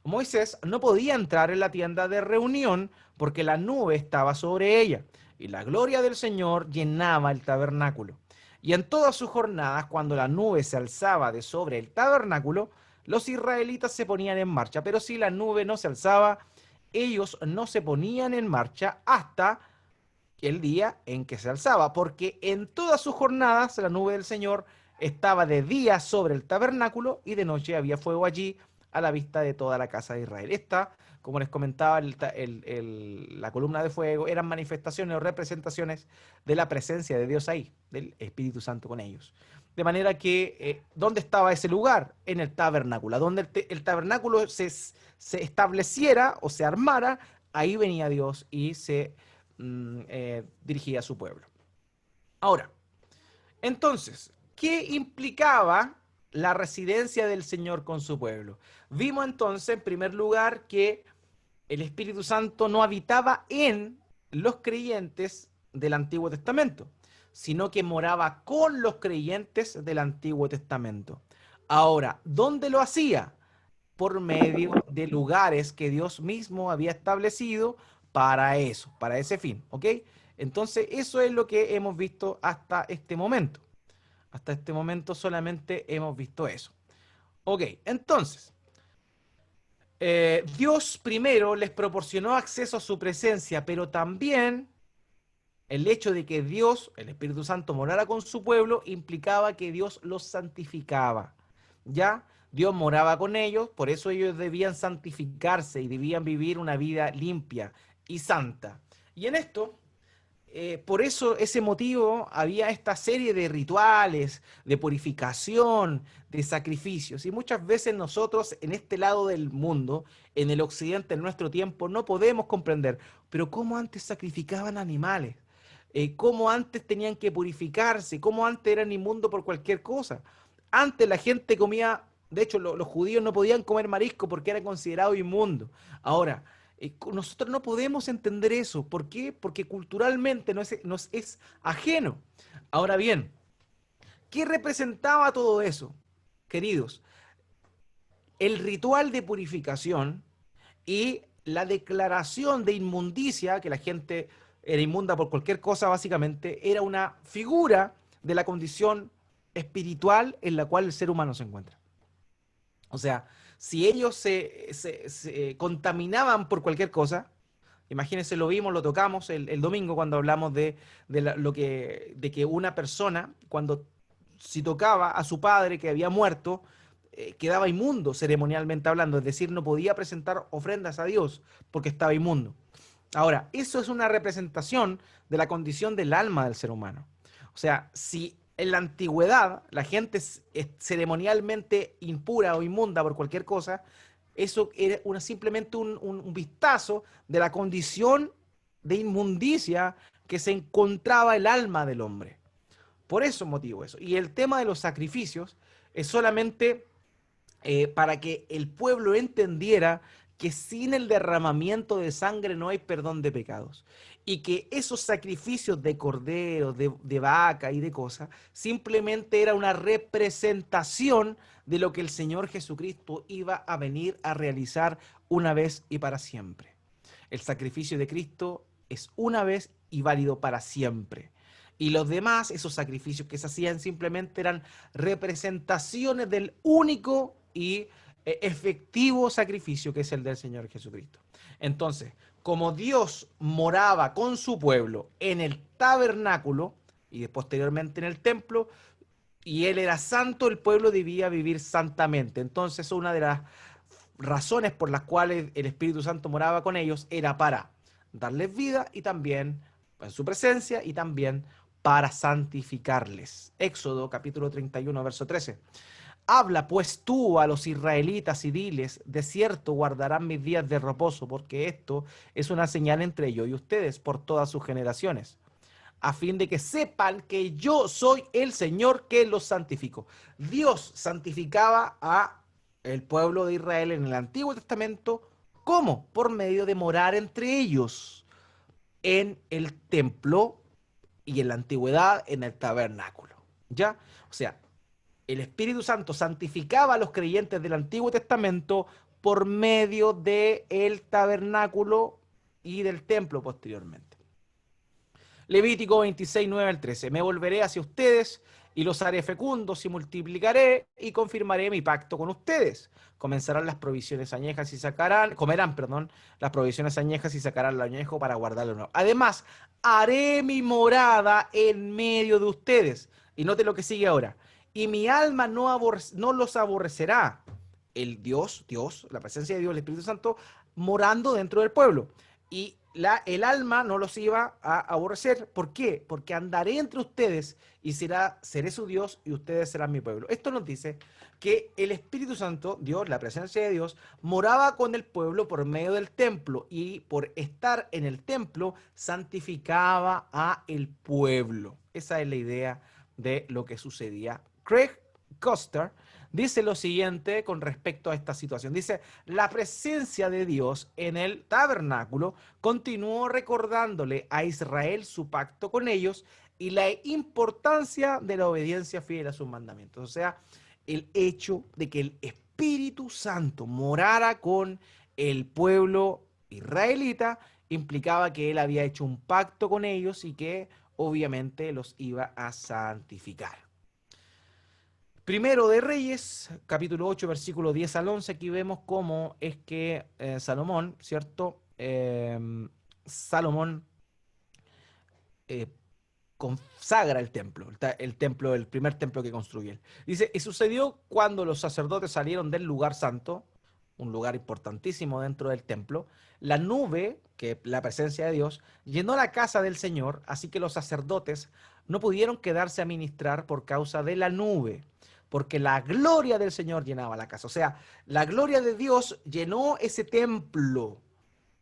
Moisés no podía entrar en la tienda de reunión porque la nube estaba sobre ella, y la gloria del Señor llenaba el tabernáculo. Y en todas sus jornadas, cuando la nube se alzaba de sobre el tabernáculo, los israelitas se ponían en marcha, pero si la nube no se alzaba, ellos no se ponían en marcha hasta el día en que se alzaba, porque en todas sus jornadas la nube del Señor estaba de día sobre el tabernáculo y de noche había fuego allí a la vista de toda la casa de Israel. Esta, como les comentaba, la columna de fuego eran manifestaciones o representaciones de la presencia de Dios ahí, del Espíritu Santo con ellos. De manera que, ¿dónde estaba ese lugar? En el tabernáculo. Donde el tabernáculo se estableciera o se armara, ahí venía Dios y se dirigía a su pueblo. Ahora, entonces, ¿qué implicaba la residencia del Señor con su pueblo? Vimos entonces, en primer lugar, que el Espíritu Santo no habitaba en los creyentes del Antiguo Testamento, sino que moraba con los creyentes del Antiguo Testamento. Ahora, ¿dónde lo hacía? Por medio de lugares que Dios mismo había establecido para eso, para ese fin, ¿ok? Entonces, eso es lo que hemos visto hasta este momento. Hasta este momento solamente hemos visto eso. Ok, entonces, Dios primero les proporcionó acceso a su presencia, pero también el hecho de que Dios, el Espíritu Santo, morara con su pueblo implicaba que Dios los santificaba. ¿Ya? Dios moraba con ellos, por eso ellos debían santificarse y debían vivir una vida limpia y santa. Y en esto, por eso, ese motivo, había esta serie de rituales, de purificación, de sacrificios. Y muchas veces nosotros, en este lado del mundo, en el occidente, en nuestro tiempo, no podemos comprender, pero cómo antes sacrificaban animales, cómo antes tenían que purificarse, cómo antes eran inmundos por cualquier cosa. Antes la gente comía, de hecho, los judíos no podían comer marisco porque era considerado inmundo. Ahora, nosotros no podemos entender eso. ¿Por qué? Porque culturalmente nos es ajeno. Ahora bien, ¿qué representaba todo eso? Queridos, el ritual de purificación y la declaración de inmundicia, que la gente era inmunda por cualquier cosa, básicamente, era una figura de la condición espiritual en la cual el ser humano se encuentra. O sea, si ellos se contaminaban por cualquier cosa, imagínense, lo vimos, lo tocamos el domingo cuando hablamos de que una persona, cuando si tocaba a su padre que había muerto, quedaba inmundo ceremonialmente hablando, es decir, no podía presentar ofrendas a Dios porque estaba inmundo. Ahora, eso es una representación de la condición del alma del ser humano. O sea, si en la antigüedad la gente es ceremonialmente impura o inmunda por cualquier cosa, eso era simplemente un vistazo de la condición de inmundicia que se encontraba el alma del hombre. Por eso motivo eso. Y el tema de los sacrificios es solamente para que el pueblo entendiera que sin el derramamiento de sangre no hay perdón de pecados. Y que esos sacrificios de cordero, de vaca y de cosas, simplemente era una representación de lo que el Señor Jesucristo iba a venir a realizar una vez y para siempre. El sacrificio de Cristo es una vez y válido para siempre. Y los demás, esos sacrificios que se hacían, simplemente eran representaciones del único y efectivo sacrificio que es el del Señor Jesucristo. Entonces, como Dios moraba con su pueblo en el tabernáculo, y posteriormente en el templo, y él era santo, el pueblo debía vivir santamente. Entonces, una de las razones por las cuales el Espíritu Santo moraba con ellos era para darles vida y también en su presencia y también para santificarles. Éxodo capítulo 31, verso 13. Habla pues tú a los israelitas y diles, de cierto guardarán mis días de reposo, porque esto es una señal entre yo y ustedes por todas sus generaciones, a fin de que sepan que yo soy el Señor que los santifico. Dios santificaba a el pueblo de Israel en el Antiguo Testamento, ¿cómo? Por medio de morar entre ellos en el templo y en la antigüedad en el tabernáculo. ¿Ya? O sea, el Espíritu Santo santificaba a los creyentes del Antiguo Testamento por medio del tabernáculo y del templo posteriormente. Levítico 26, 9 al 13. Me volveré hacia ustedes y los haré fecundos y multiplicaré y confirmaré mi pacto con ustedes. Comenzarán las provisiones añejas y comerán, las provisiones añejas y sacarán lo añejo para guardarlo nuevo. Además, haré mi morada en medio de ustedes. Y note lo que sigue ahora. Y mi alma no los aborrecerá. El Dios, la presencia de Dios, el Espíritu Santo, morando dentro del pueblo. Y el alma no los iba a aborrecer. ¿Por qué? Porque andaré entre ustedes y seré su Dios y ustedes serán mi pueblo. Esto nos dice que el Espíritu Santo, Dios, la presencia de Dios, moraba con el pueblo por medio del templo y por estar en el templo santificaba a el pueblo. Esa es la idea de lo que sucedía. Craig Koster dice lo siguiente con respecto a esta situación. Dice, la presencia de Dios en el tabernáculo continuó recordándole a Israel su pacto con ellos y la importancia de la obediencia fiel a sus mandamientos. O sea, el hecho de que el Espíritu Santo morara con el pueblo israelita implicaba que él había hecho un pacto con ellos y que obviamente los iba a santificar. Primero de Reyes, capítulo 8, versículo 10 al 11, aquí vemos cómo es que Salomón, ¿cierto? Salomón eh, consagra el templo, el primer templo que construye él. Dice, y sucedió cuando los sacerdotes salieron del lugar santo, un lugar importantísimo dentro del templo, la nube, que la presencia de Dios, llenó la casa del Señor, así que los sacerdotes no pudieron quedarse a ministrar por causa de la nube, porque la gloria del Señor llenaba la casa. O sea, la gloria de Dios llenó ese templo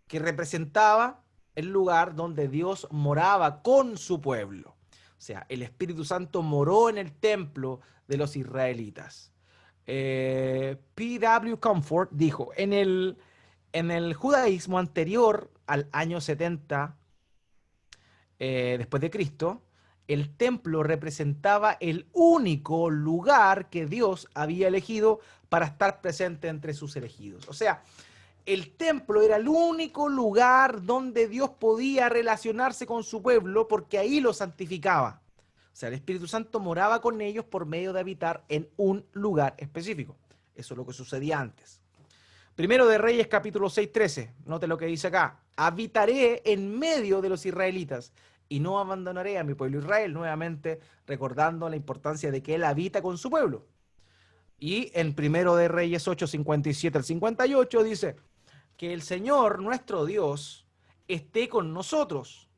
que representaba el lugar donde Dios moraba con su pueblo. O sea, el Espíritu Santo moró en el templo de los israelitas. P.W. Comfort dijo, en el judaísmo anterior al año 70 después de Cristo, el templo representaba el único lugar que Dios había elegido para estar presente entre sus elegidos. O sea, el templo era el único lugar donde Dios podía relacionarse con su pueblo porque ahí lo santificaba. O sea, el Espíritu Santo moraba con ellos por medio de habitar en un lugar específico. Eso es lo que sucedía antes. Primero de Reyes, capítulo 6, 13. Note lo que dice acá. Habitaré en medio de los israelitas y no abandonaré a mi pueblo Israel. Nuevamente recordando la importancia de que él habita con su pueblo. Y en Primero de Reyes 8, 57 al 58 dice que el Señor, nuestro Dios, esté con nosotros,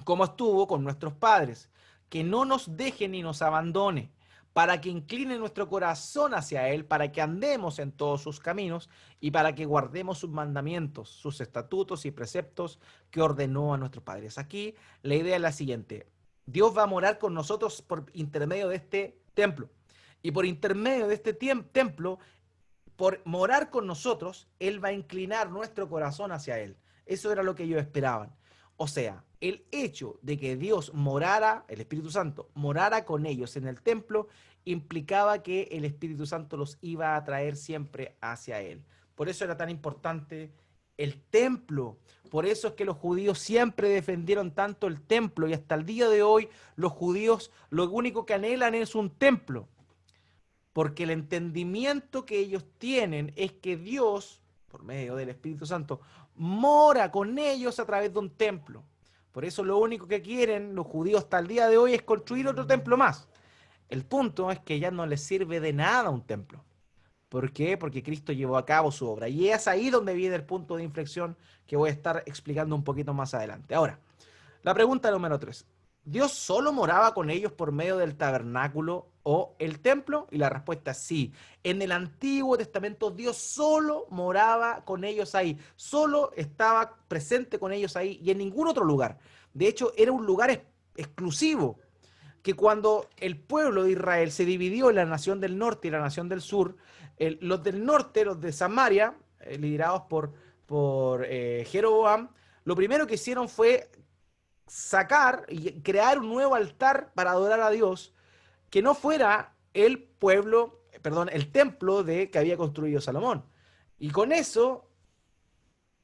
como estuvo con nuestros padres, que no nos deje ni nos abandone, para que incline nuestro corazón hacia Él, para que andemos en todos sus caminos y para que guardemos sus mandamientos, sus estatutos y preceptos que ordenó a nuestros padres. Aquí la idea es la siguiente: Dios va a morar con nosotros por intermedio de este templo. Y por intermedio de este templo, por morar con nosotros, Él va a inclinar nuestro corazón hacia Él. Eso era lo que ellos esperaban. O sea, el hecho de que Dios morara, el Espíritu Santo, morara con ellos en el templo, implicaba que el Espíritu Santo los iba a traer siempre hacia Él. Por eso era tan importante el templo. Por eso es que los judíos siempre defendieron tanto el templo y hasta el día de hoy los judíos lo único que anhelan es un templo. Porque el entendimiento que ellos tienen es que Dios, por medio del Espíritu Santo, mora con ellos a través de un templo. Por eso lo único que quieren los judíos hasta el día de hoy es construir otro templo más. El punto es que ya no les sirve de nada un templo. ¿Por qué? Porque Cristo llevó a cabo su obra. Y es ahí donde viene el punto de inflexión que voy a estar explicando un poquito más adelante. Ahora, la pregunta número 3. ¿Dios solo moraba con ellos por medio del tabernáculo o el templo? Y la respuesta es sí. En el Antiguo Testamento Dios solo moraba con ellos ahí. Solo estaba presente con ellos ahí y en ningún otro lugar. De hecho, era un lugar exclusivo que cuando el pueblo de Israel se dividió en la nación del norte y la nación del sur, los del norte, los de Samaria, liderados por Jeroboam, lo primero que hicieron fue sacar y crear un nuevo altar para adorar a Dios, que no fuera el pueblo, perdón, el templo que había construido Salomón. Y con eso,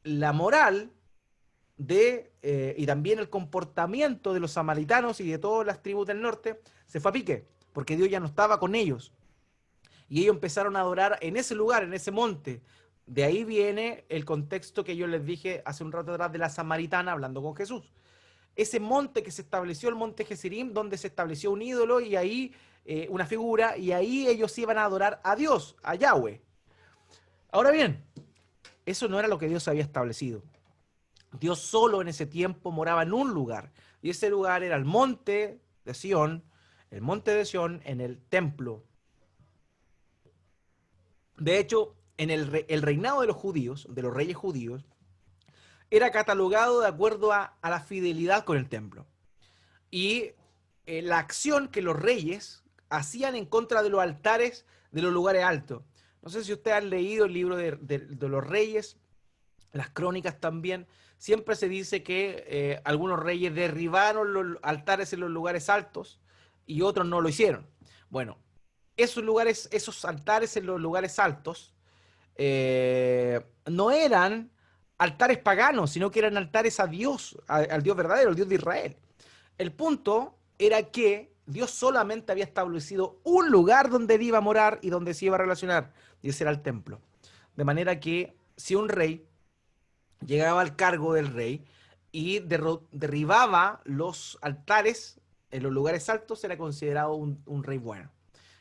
la moral y también el comportamiento de los samaritanos y de todas las tribus del norte se fue a pique, porque Dios ya no estaba con ellos. Y ellos empezaron a adorar en ese lugar, en ese monte. De ahí viene el contexto que yo les dije hace un rato atrás de la samaritana hablando con Jesús. Ese monte que se estableció, el monte Gerizim, donde se estableció un ídolo y ahí una figura, y ahí ellos iban a adorar a Dios, a Yahweh. Ahora bien, eso no era lo que Dios había establecido. Dios solo en ese tiempo moraba en un lugar, y ese lugar era el monte de Sión, en el templo. De hecho, en el reinado de los judíos, de los reyes judíos, era catalogado de acuerdo a la fidelidad con el templo. Y la acción que los reyes hacían en contra de los altares de los lugares altos. No sé si ustedes han leído el libro de los reyes, las crónicas también. Siempre se dice que algunos reyes derribaron los altares en los lugares altos y otros no lo hicieron. Bueno, esos lugares, esos altares en los lugares altos no eran altares paganos, sino que eran altares a Dios, al Dios verdadero, al Dios de Israel. El punto era que Dios solamente había establecido un lugar donde él iba a morar y donde se iba a relacionar, y ese era el templo. De manera que si un rey llegaba al cargo del rey y derribaba los altares en los lugares altos, era considerado un rey bueno.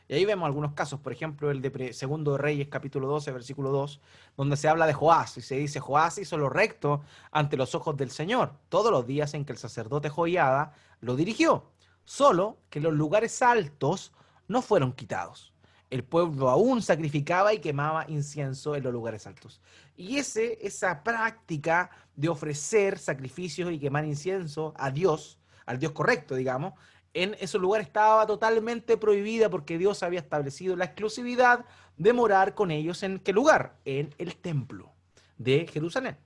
Y ahí vemos algunos casos, por ejemplo, el de Segundo de Reyes, capítulo 12, versículo 2, donde se habla de Joás, y se dice, Joás hizo lo recto ante los ojos del Señor, todos los días en que el sacerdote Joiada lo dirigió, solo que los lugares altos no fueron quitados. El pueblo aún sacrificaba y quemaba incienso en los lugares altos. Y esa práctica de ofrecer sacrificios y quemar incienso a Dios, al Dios correcto, digamos, en esos lugares estaba totalmente prohibida porque Dios había establecido la exclusividad de morar con ellos. ¿En qué lugar? En el templo de Jerusalén.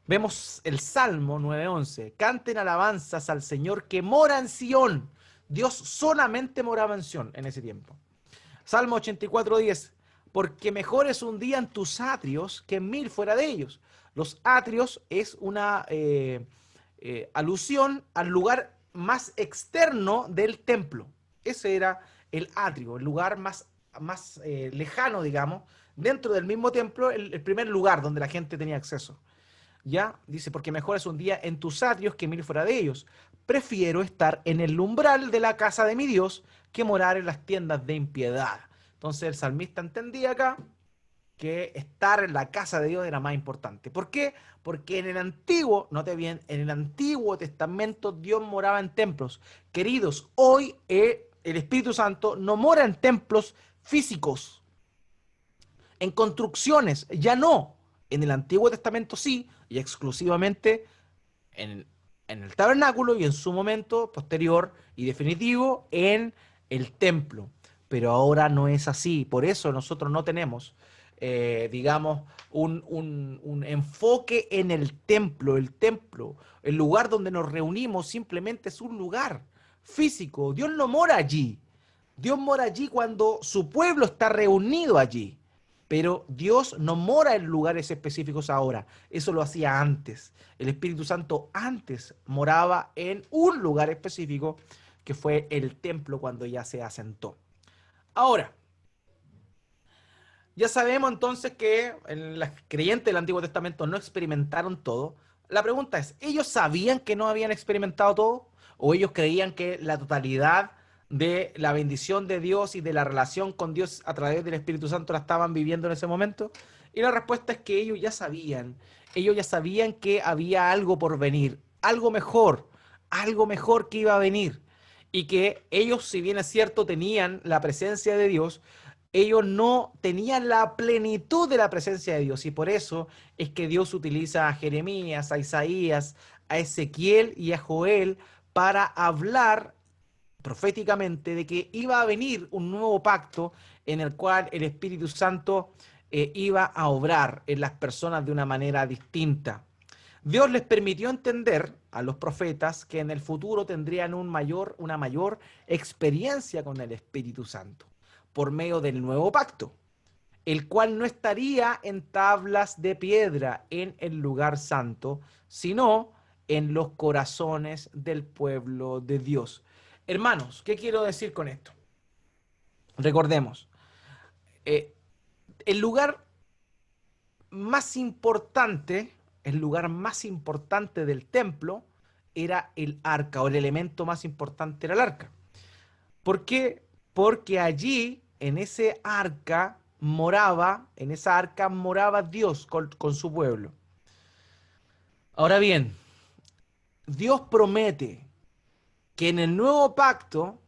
Vemos el Salmo 9:11. Canten alabanzas al Señor que mora en Sión. Dios solamente moraba en Sión en ese tiempo. Salmo 84:10. Porque mejor es un día en tus atrios que 1000 fuera de ellos. Los atrios es una alusión al lugar más externo del templo. Ese era el atrio, el lugar más lejano, digamos, dentro del mismo templo, el primer lugar donde la gente tenía acceso. ¿Ya? Dice, porque mejor es un día en tus atrios que 1000 fuera de ellos. Prefiero estar en el umbral de la casa de mi Dios que morar en las tiendas de impiedad. Entonces el salmista entendía acá que estar en la casa de Dios era más importante. ¿Por qué? Porque en el antiguo, note bien, en el Antiguo Testamento Dios moraba en templos. Queridos, hoy el Espíritu Santo no mora en templos físicos, en construcciones, ya no. En el Antiguo Testamento sí, y exclusivamente en el tabernáculo y en su momento posterior y definitivo en el templo. Pero ahora no es así, por eso nosotros no tenemos digamos, un enfoque en el templo. El templo, el lugar donde nos reunimos, simplemente es un lugar físico. Dios no mora allí. Dios mora allí cuando su pueblo está reunido allí. Pero Dios no mora en lugares específicos ahora. Eso lo hacía antes. El Espíritu Santo antes moraba en un lugar específico que fue el templo cuando ya se asentó. Ahora, ya sabemos entonces que los creyentes del Antiguo Testamento no experimentaron todo. la pregunta es, ¿ellos sabían que no habían experimentado todo? ¿O ellos creían que la totalidad de la bendición de Dios y de la relación con Dios a través del Espíritu Santo la estaban viviendo en ese momento? Y la respuesta es que ellos ya sabían que había algo por venir, algo mejor que iba a venir. Y que ellos, si bien es cierto, tenían la presencia de Dios, ellos no tenían la plenitud de la presencia de Dios. Y por eso es que Dios utiliza a Jeremías, a Isaías, a Ezequiel y a Joel para hablar proféticamente de que iba a venir un nuevo pacto en el cual el Espíritu Santo iba a obrar en las personas de una manera distinta. Dios les permitió entender a los profetas que en el futuro tendrían una mayor experiencia con el Espíritu Santo por medio del nuevo pacto, el cual no estaría en tablas de piedra en el lugar santo, sino en los corazones del pueblo de Dios. Hermanos, ¿qué quiero decir con esto? Recordemos, eh, el lugar más importante, el lugar más importante del templo era el arca, o el elemento más importante era el arca. ¿Por qué? Porque allí, en esa arca moraba Dios con su pueblo. Ahora bien, Dios promete que en el nuevo pacto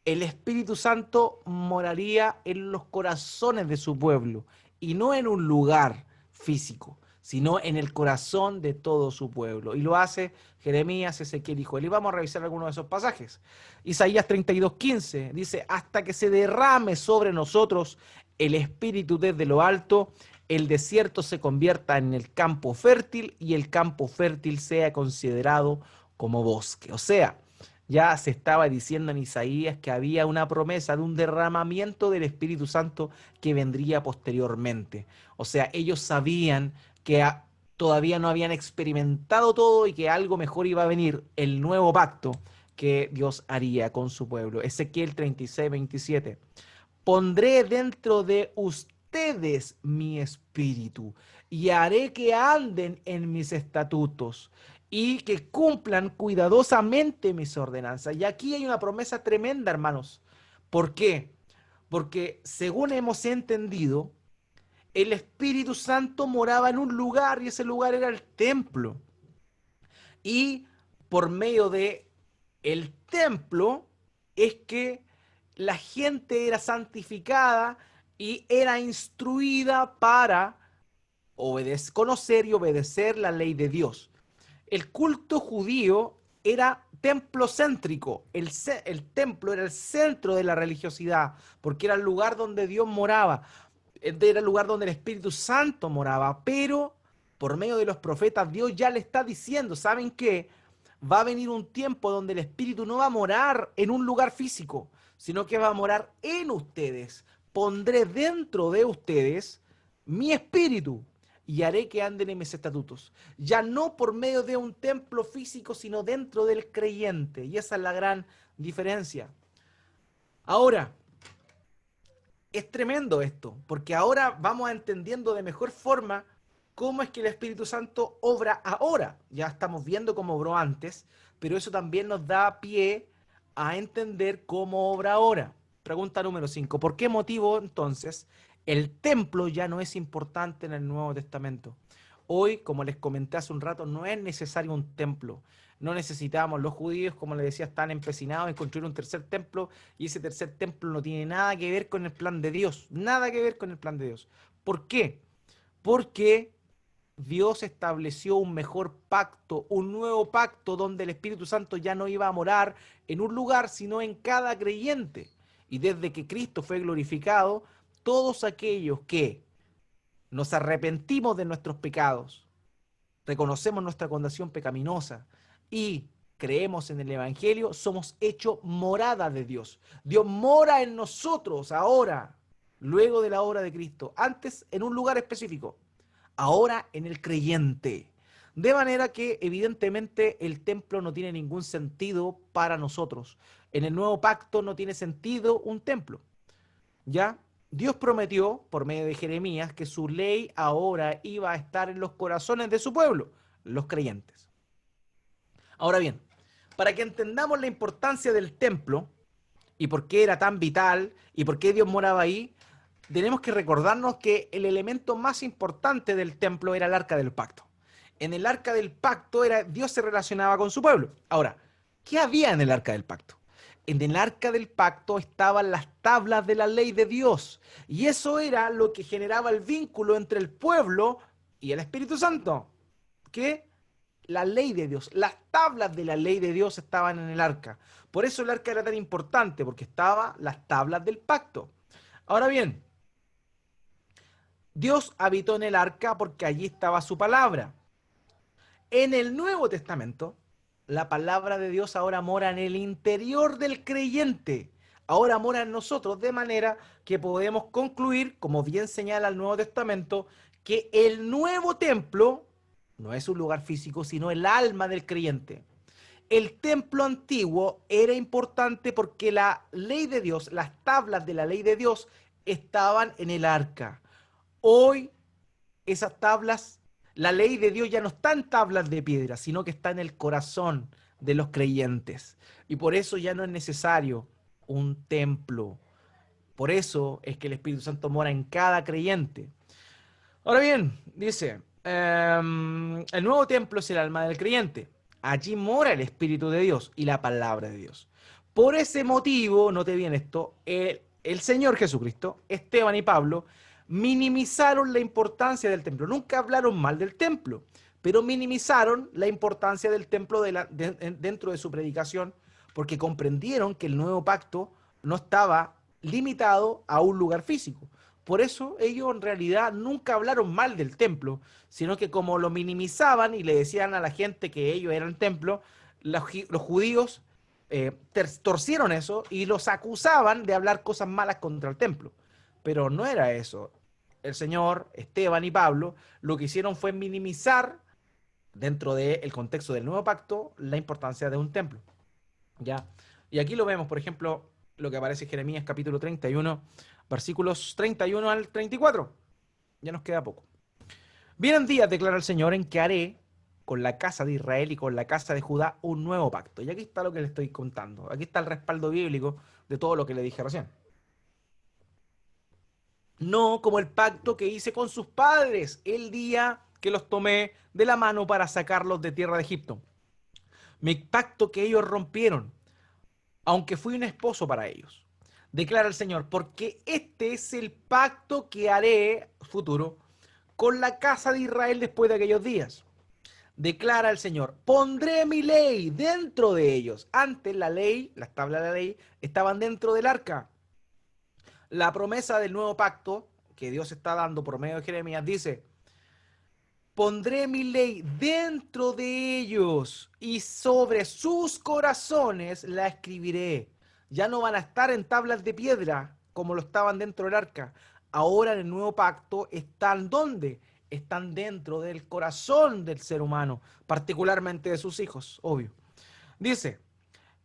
el Espíritu Santo moraría en los corazones de su pueblo y no en un lugar físico, sino en el corazón de todo su pueblo. Y lo hace Jeremías, Ezequiel y Joel. Y vamos a revisar algunos de esos pasajes. Isaías 32:15 dice, hasta que se derrame sobre nosotros el Espíritu desde lo alto, el desierto se convierta en el campo fértil y el campo fértil sea considerado como bosque. O sea, ya se estaba diciendo en Isaías que había una promesa de un derramamiento del Espíritu Santo que vendría posteriormente. O sea, ellos sabían que todavía no habían experimentado todo y que algo mejor iba a venir, el nuevo pacto que Dios haría con su pueblo. Ezequiel 36:27. Pondré dentro de ustedes mi espíritu y haré que anden en mis estatutos y que cumplan cuidadosamente mis ordenanzas. Y aquí hay una promesa tremenda, hermanos. ¿Por qué? Porque según hemos entendido, el Espíritu Santo moraba en un lugar y ese lugar era el templo. Y por medio de el templo es que la gente era santificada y era instruida para conocer y obedecer la ley de Dios. El culto judío era templocéntrico. El templo era el centro de la religiosidad, porque era el lugar donde Dios moraba, era el lugar donde el Espíritu Santo moraba. Pero por medio de los profetas, Dios ya le está diciendo, ¿saben qué? Va a venir un tiempo donde el Espíritu no va a morar en un lugar físico, sino que va a morar en ustedes. Pondré dentro de ustedes mi espíritu y haré que anden en mis estatutos. Ya no por medio de un templo físico, sino dentro del creyente. Y esa es la gran diferencia. Ahora, es tremendo esto, porque ahora vamos entendiendo de mejor forma cómo es que el Espíritu Santo obra ahora. Ya estamos viendo cómo obró antes, pero eso también nos da pie a entender cómo obra ahora. Pregunta número 5. ¿Por qué motivo entonces el templo ya no es importante en el Nuevo Testamento? Hoy, como les comenté hace un rato, no es necesario un templo. No necesitamos, los judíos, como les decía, están empecinados en construir un tercer templo y ese tercer templo no tiene nada que ver con el plan de Dios. Nada que ver con el plan de Dios. ¿Por qué? Porque Dios estableció un mejor pacto, un nuevo pacto donde el Espíritu Santo ya no iba a morar en un lugar, sino en cada creyente. Y desde que Cristo fue glorificado, todos aquellos que nos arrepentimos de nuestros pecados, reconocemos nuestra condición pecaminosa y creemos en el Evangelio, somos hechos morada de Dios. Dios mora en nosotros ahora, luego de la obra de Cristo, antes en un lugar específico, ahora en el creyente. De manera que evidentemente el templo no tiene ningún sentido para nosotros. En el nuevo pacto no tiene sentido un templo. ¿Ya? Dios prometió por medio de Jeremías que su ley ahora iba a estar en los corazones de su pueblo. los creyentes. Ahora bien, para que entendamos la importancia del templo y por qué era tan vital y por qué Dios moraba ahí, tenemos que recordarnos que el elemento más importante del templo era el arca del pacto. En el arca del pacto Dios se relacionaba con su pueblo. Ahora, ¿qué había en el arca del pacto? En el arca del pacto estaban las tablas de la ley de Dios. Y eso era lo que generaba el vínculo entre el pueblo y el Espíritu Santo. ¿Qué? La ley de Dios, las tablas de la ley de Dios estaban en el arca. Por eso el arca era tan importante, porque estaban las tablas del pacto. Ahora bien, Dios habitó en el arca porque allí estaba su palabra. En el Nuevo Testamento, la palabra de Dios ahora mora en el interior del creyente. Ahora mora en nosotros, de manera que podemos concluir, como bien señala el Nuevo Testamento, que el nuevo templo no es un lugar físico, sino el alma del creyente. El templo antiguo era importante porque la ley de Dios, las tablas de la ley de Dios, estaban en el arca. Hoy esas tablas, la ley de Dios ya no está en tablas de piedra, sino que está en el corazón de los creyentes. Y por eso ya no es necesario un templo. Por eso es que el Espíritu Santo mora en cada creyente. Ahora bien, dice, el nuevo templo es el alma del creyente. Allí mora el Espíritu de Dios y la palabra de Dios. Por ese motivo, note bien esto, el Señor Jesucristo, Esteban y Pablo, minimizaron la importancia del templo. Nunca hablaron mal del templo, pero minimizaron la importancia del templo dentro de su predicación, porque comprendieron que el nuevo pacto no estaba limitado a un lugar físico. Por eso ellos en realidad nunca hablaron mal del templo, sino que como lo minimizaban y le decían a la gente que ellos eran templo, los judíos torcieron eso y los acusaban de hablar cosas malas contra el templo. Pero no era eso. El Señor, Esteban y Pablo, lo que hicieron fue minimizar, dentro del contexto del nuevo pacto, la importancia de un templo. ¿Ya? Y aquí lo vemos, por ejemplo, lo que aparece en Jeremías capítulo 31, versículos 31 al 34. Ya nos queda poco. Vienen días, declara el Señor, en que haré con la casa de Israel y con la casa de Judá un nuevo pacto. Y aquí está lo que le estoy contando. Aquí está el respaldo bíblico de todo lo que le dije recién. No como el pacto que hice con sus padres el día que los tomé de la mano para sacarlos de tierra de Egipto. Mi pacto que ellos rompieron, aunque fui un esposo para ellos. Declara el Señor, porque este es el pacto que haré, futuro, con la casa de Israel después de aquellos días. Declara el Señor, pondré mi ley dentro de ellos. Antes la ley, las tablas de la ley, estaban dentro del arca. La promesa del nuevo pacto que Dios está dando por medio de Jeremías dice, pondré mi ley dentro de ellos y sobre sus corazones la escribiré. Ya no van a estar en tablas de piedra como lo estaban dentro del arca. Ahora en el nuevo pacto están ¿dónde? Están dentro del corazón del ser humano, particularmente de sus hijos, obvio. Dice,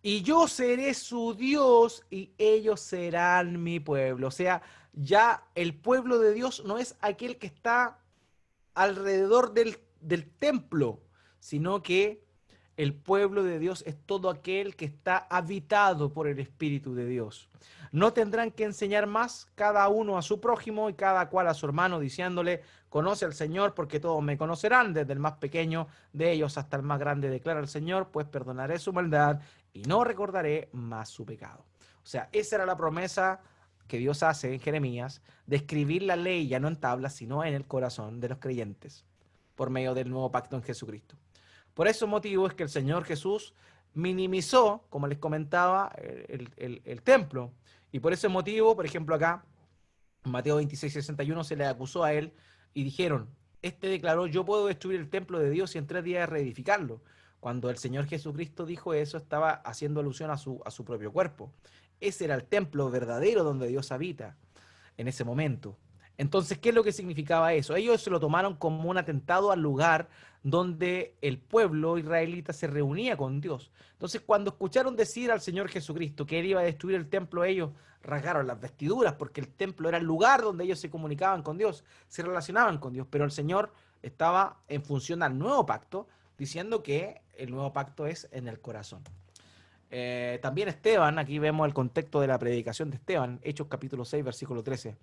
y yo seré su Dios y ellos serán mi pueblo. O sea, ya el pueblo de Dios no es aquel que está alrededor del templo, sino que el pueblo de Dios es todo aquel que está habitado por el Espíritu de Dios. No tendrán que enseñar más cada uno a su prójimo y cada cual a su hermano, diciéndole, conoce al Señor, porque todos me conocerán, desde el más pequeño de ellos hasta el más grande, declara el Señor, pues perdonaré su maldad y no recordaré más su pecado. O sea, esa era la promesa que Dios hace en Jeremías de escribir la ley ya no en tablas, sino en el corazón de los creyentes, por medio del nuevo pacto en Jesucristo. Por ese motivo es que el Señor Jesús minimizó, como les comentaba, el templo. Y por ese motivo, por ejemplo, acá, en Mateo 26:61, se le acusó a él y dijeron, este declaró, yo puedo destruir el templo de Dios y en 3 días reedificarlo. Cuando el Señor Jesucristo dijo eso, estaba haciendo alusión a su propio cuerpo. Ese era el templo verdadero donde Dios habita en ese momento. Entonces, ¿qué es lo que significaba eso? Ellos se lo tomaron como un atentado al lugar donde el pueblo israelita se reunía con Dios. Entonces, cuando escucharon decir al Señor Jesucristo que Él iba a destruir el templo, ellos rasgaron las vestiduras, porque el templo era el lugar donde ellos se comunicaban con Dios, se relacionaban con Dios. Pero el Señor estaba en función al nuevo pacto, diciendo que el nuevo pacto es en el corazón. También Esteban, aquí vemos el contexto de la predicación de Esteban, Hechos capítulo 6, versículo 13.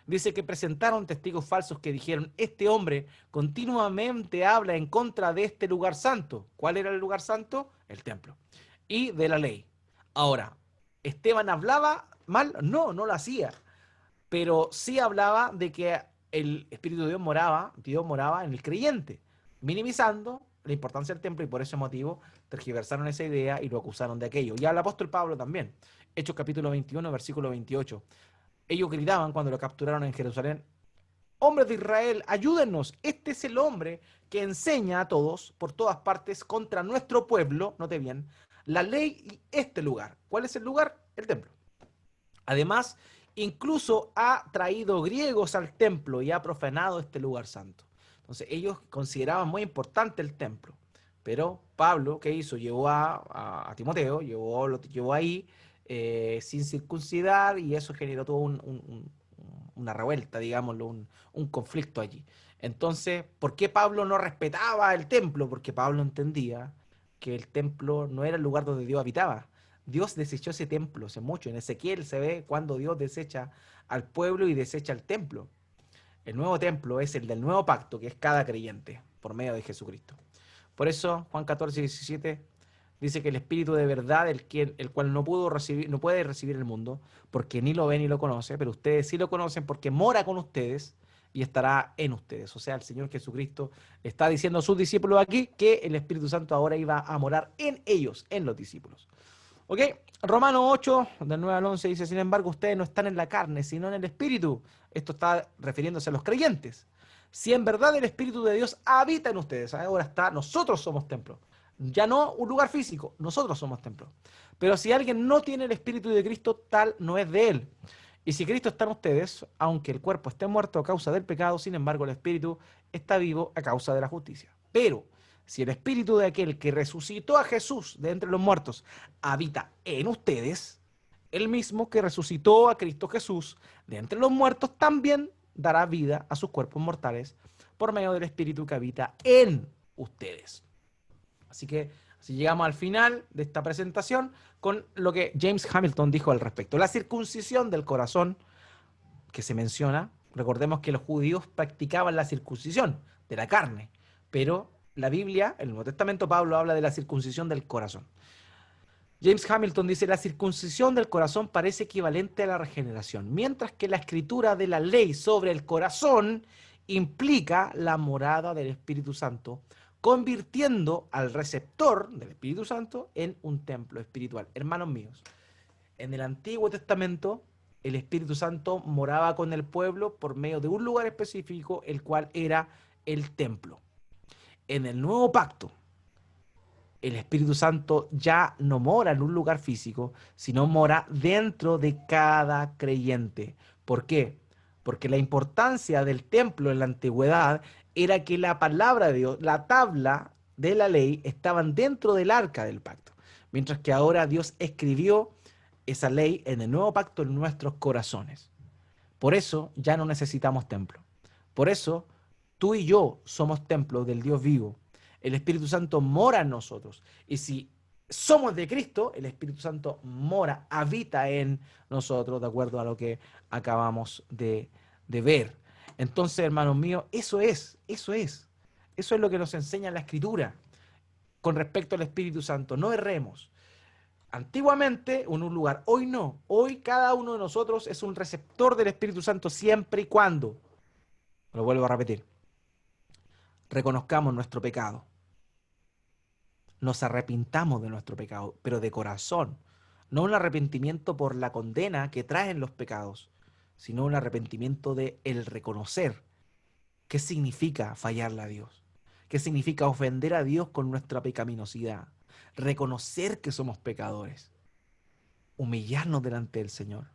Dice que presentaron testigos falsos que dijeron, este hombre continuamente habla en contra de este lugar santo. ¿Cuál era el lugar santo? El templo. Y de la ley. Ahora, ¿Esteban hablaba mal? No, no lo hacía. Pero sí hablaba de que el Espíritu de Dios moraba en el creyente, minimizando la importancia del templo y por ese motivo tergiversaron esa idea y lo acusaron de aquello. Y al apóstol Pablo también, Hechos capítulo 21, versículo 28. Ellos gritaban cuando lo capturaron en Jerusalén, hombres de Israel, ayúdennos, este es el hombre que enseña a todos por todas partes contra nuestro pueblo, note bien, la ley y este lugar. ¿Cuál es el lugar? El templo. Además, incluso ha traído griegos al templo y ha profanado este lugar santo. Entonces, ellos consideraban muy importante el templo. Pero Pablo, ¿qué hizo? Llevó a Timoteo, lo llevó ahí sin circuncidar y eso generó todo una revuelta, digámoslo, un conflicto allí. Entonces, ¿por qué Pablo no respetaba el templo? Porque Pablo entendía que el templo no era el lugar donde Dios habitaba. Dios desechó ese templo hace mucho. En Ezequiel se ve cuando Dios desecha al pueblo y desecha el templo. El nuevo templo es el del nuevo pacto, que es cada creyente, por medio de Jesucristo. Por eso, Juan 14, 17 dice que el Espíritu de verdad, el cual no puede recibir el mundo, porque ni lo ve ni lo conoce, pero ustedes sí lo conocen porque mora con ustedes y estará en ustedes. O sea, el Señor Jesucristo está diciendo a sus discípulos aquí que el Espíritu Santo ahora iba a morar en ellos, en los discípulos. ¿Ok? Romanos 8, del 9 al 11 dice, sin embargo, ustedes no están en la carne, sino en el Espíritu. Esto está refiriéndose a los creyentes. Si en verdad el Espíritu de Dios habita en ustedes, ahora está, nosotros somos templo. Ya no un lugar físico, nosotros somos templo. Pero si alguien no tiene el Espíritu de Cristo, tal no es de él. Y si Cristo está en ustedes, aunque el cuerpo esté muerto a causa del pecado, sin embargo el Espíritu está vivo a causa de la justicia. Pero si el Espíritu de aquel que resucitó a Jesús de entre los muertos habita en ustedes, el mismo que resucitó a Cristo Jesús de entre los muertos también dará vida a sus cuerpos mortales por medio del Espíritu que habita en ustedes. Así que así llegamos al final de esta presentación con lo que James Hamilton dijo al respecto. La circuncisión del corazón que se menciona, recordemos que los judíos practicaban la circuncisión de la carne, pero la Biblia, el Nuevo Testamento, Pablo habla de la circuncisión del corazón. James Hamilton dice, la circuncisión del corazón parece equivalente a la regeneración, mientras que la escritura de la ley sobre el corazón implica la morada del Espíritu Santo, convirtiendo al receptor del Espíritu Santo en un templo espiritual. Hermanos míos, en el Antiguo Testamento, el Espíritu Santo moraba con el pueblo por medio de un lugar específico, el cual era el templo. En el Nuevo Pacto, el Espíritu Santo ya no mora en un lugar físico, sino mora dentro de cada creyente. ¿Por qué? Porque la importancia del templo en la antigüedad era que la palabra de Dios, la tabla de la ley, estaban dentro del arca del pacto. Mientras que ahora Dios escribió esa ley en el nuevo pacto en nuestros corazones. Por eso ya no necesitamos templo. Por eso tú y yo somos templos del Dios vivo. El Espíritu Santo mora en nosotros. Y si somos de Cristo, el Espíritu Santo mora, habita en nosotros, de acuerdo a lo que acabamos de ver. Entonces, hermanos míos, eso es lo que nos enseña la Escritura con respecto al Espíritu Santo. No erremos. Antiguamente, en un lugar, hoy no. Hoy cada uno de nosotros es un receptor del Espíritu Santo siempre y cuando, lo vuelvo a repetir, reconozcamos nuestro pecado, nos arrepintamos de nuestro pecado, pero de corazón, no un arrepentimiento por la condena que traen los pecados, sino un arrepentimiento de el reconocer qué significa fallarle a Dios, qué significa ofender a Dios con nuestra pecaminosidad, reconocer que somos pecadores, humillarnos delante del Señor.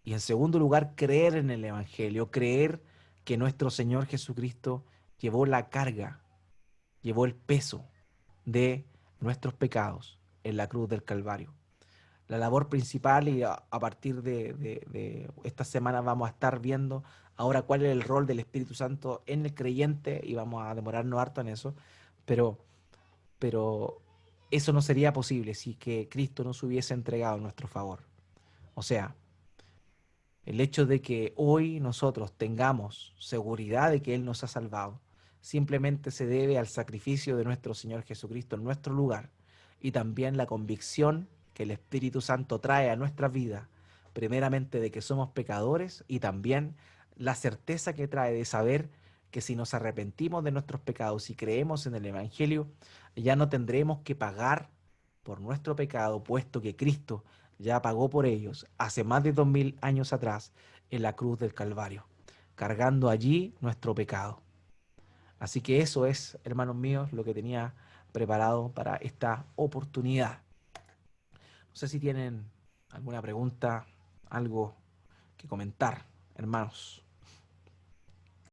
Y en segundo lugar, creer en el Evangelio, creer que nuestro Señor Jesucristo llevó la carga, llevó el peso de nuestros pecados en la cruz del Calvario. la labor principal y a partir de esta semana vamos a estar viendo ahora cuál es el rol del Espíritu Santo en el creyente y vamos a demorarnos harto en eso, pero, pero eso no sería posible si que Cristo nos hubiese entregado en nuestro favor. O sea, el hecho de que hoy nosotros tengamos seguridad de que Él nos ha salvado, simplemente se debe al sacrificio de nuestro Señor Jesucristo en nuestro lugar y también la convicción que el Espíritu Santo trae a nuestra vida, primeramente de que somos pecadores y también la certeza que trae de saber que si nos arrepentimos de nuestros pecados y creemos en el Evangelio, ya no tendremos que pagar por nuestro pecado, puesto que Cristo ya pagó por ellos hace más de 2000 años atrás en la cruz del Calvario, cargando allí nuestro pecado. Así que eso es, hermanos míos, lo que tenía preparado para esta oportunidad. No sé si tienen alguna pregunta, algo que comentar, hermanos.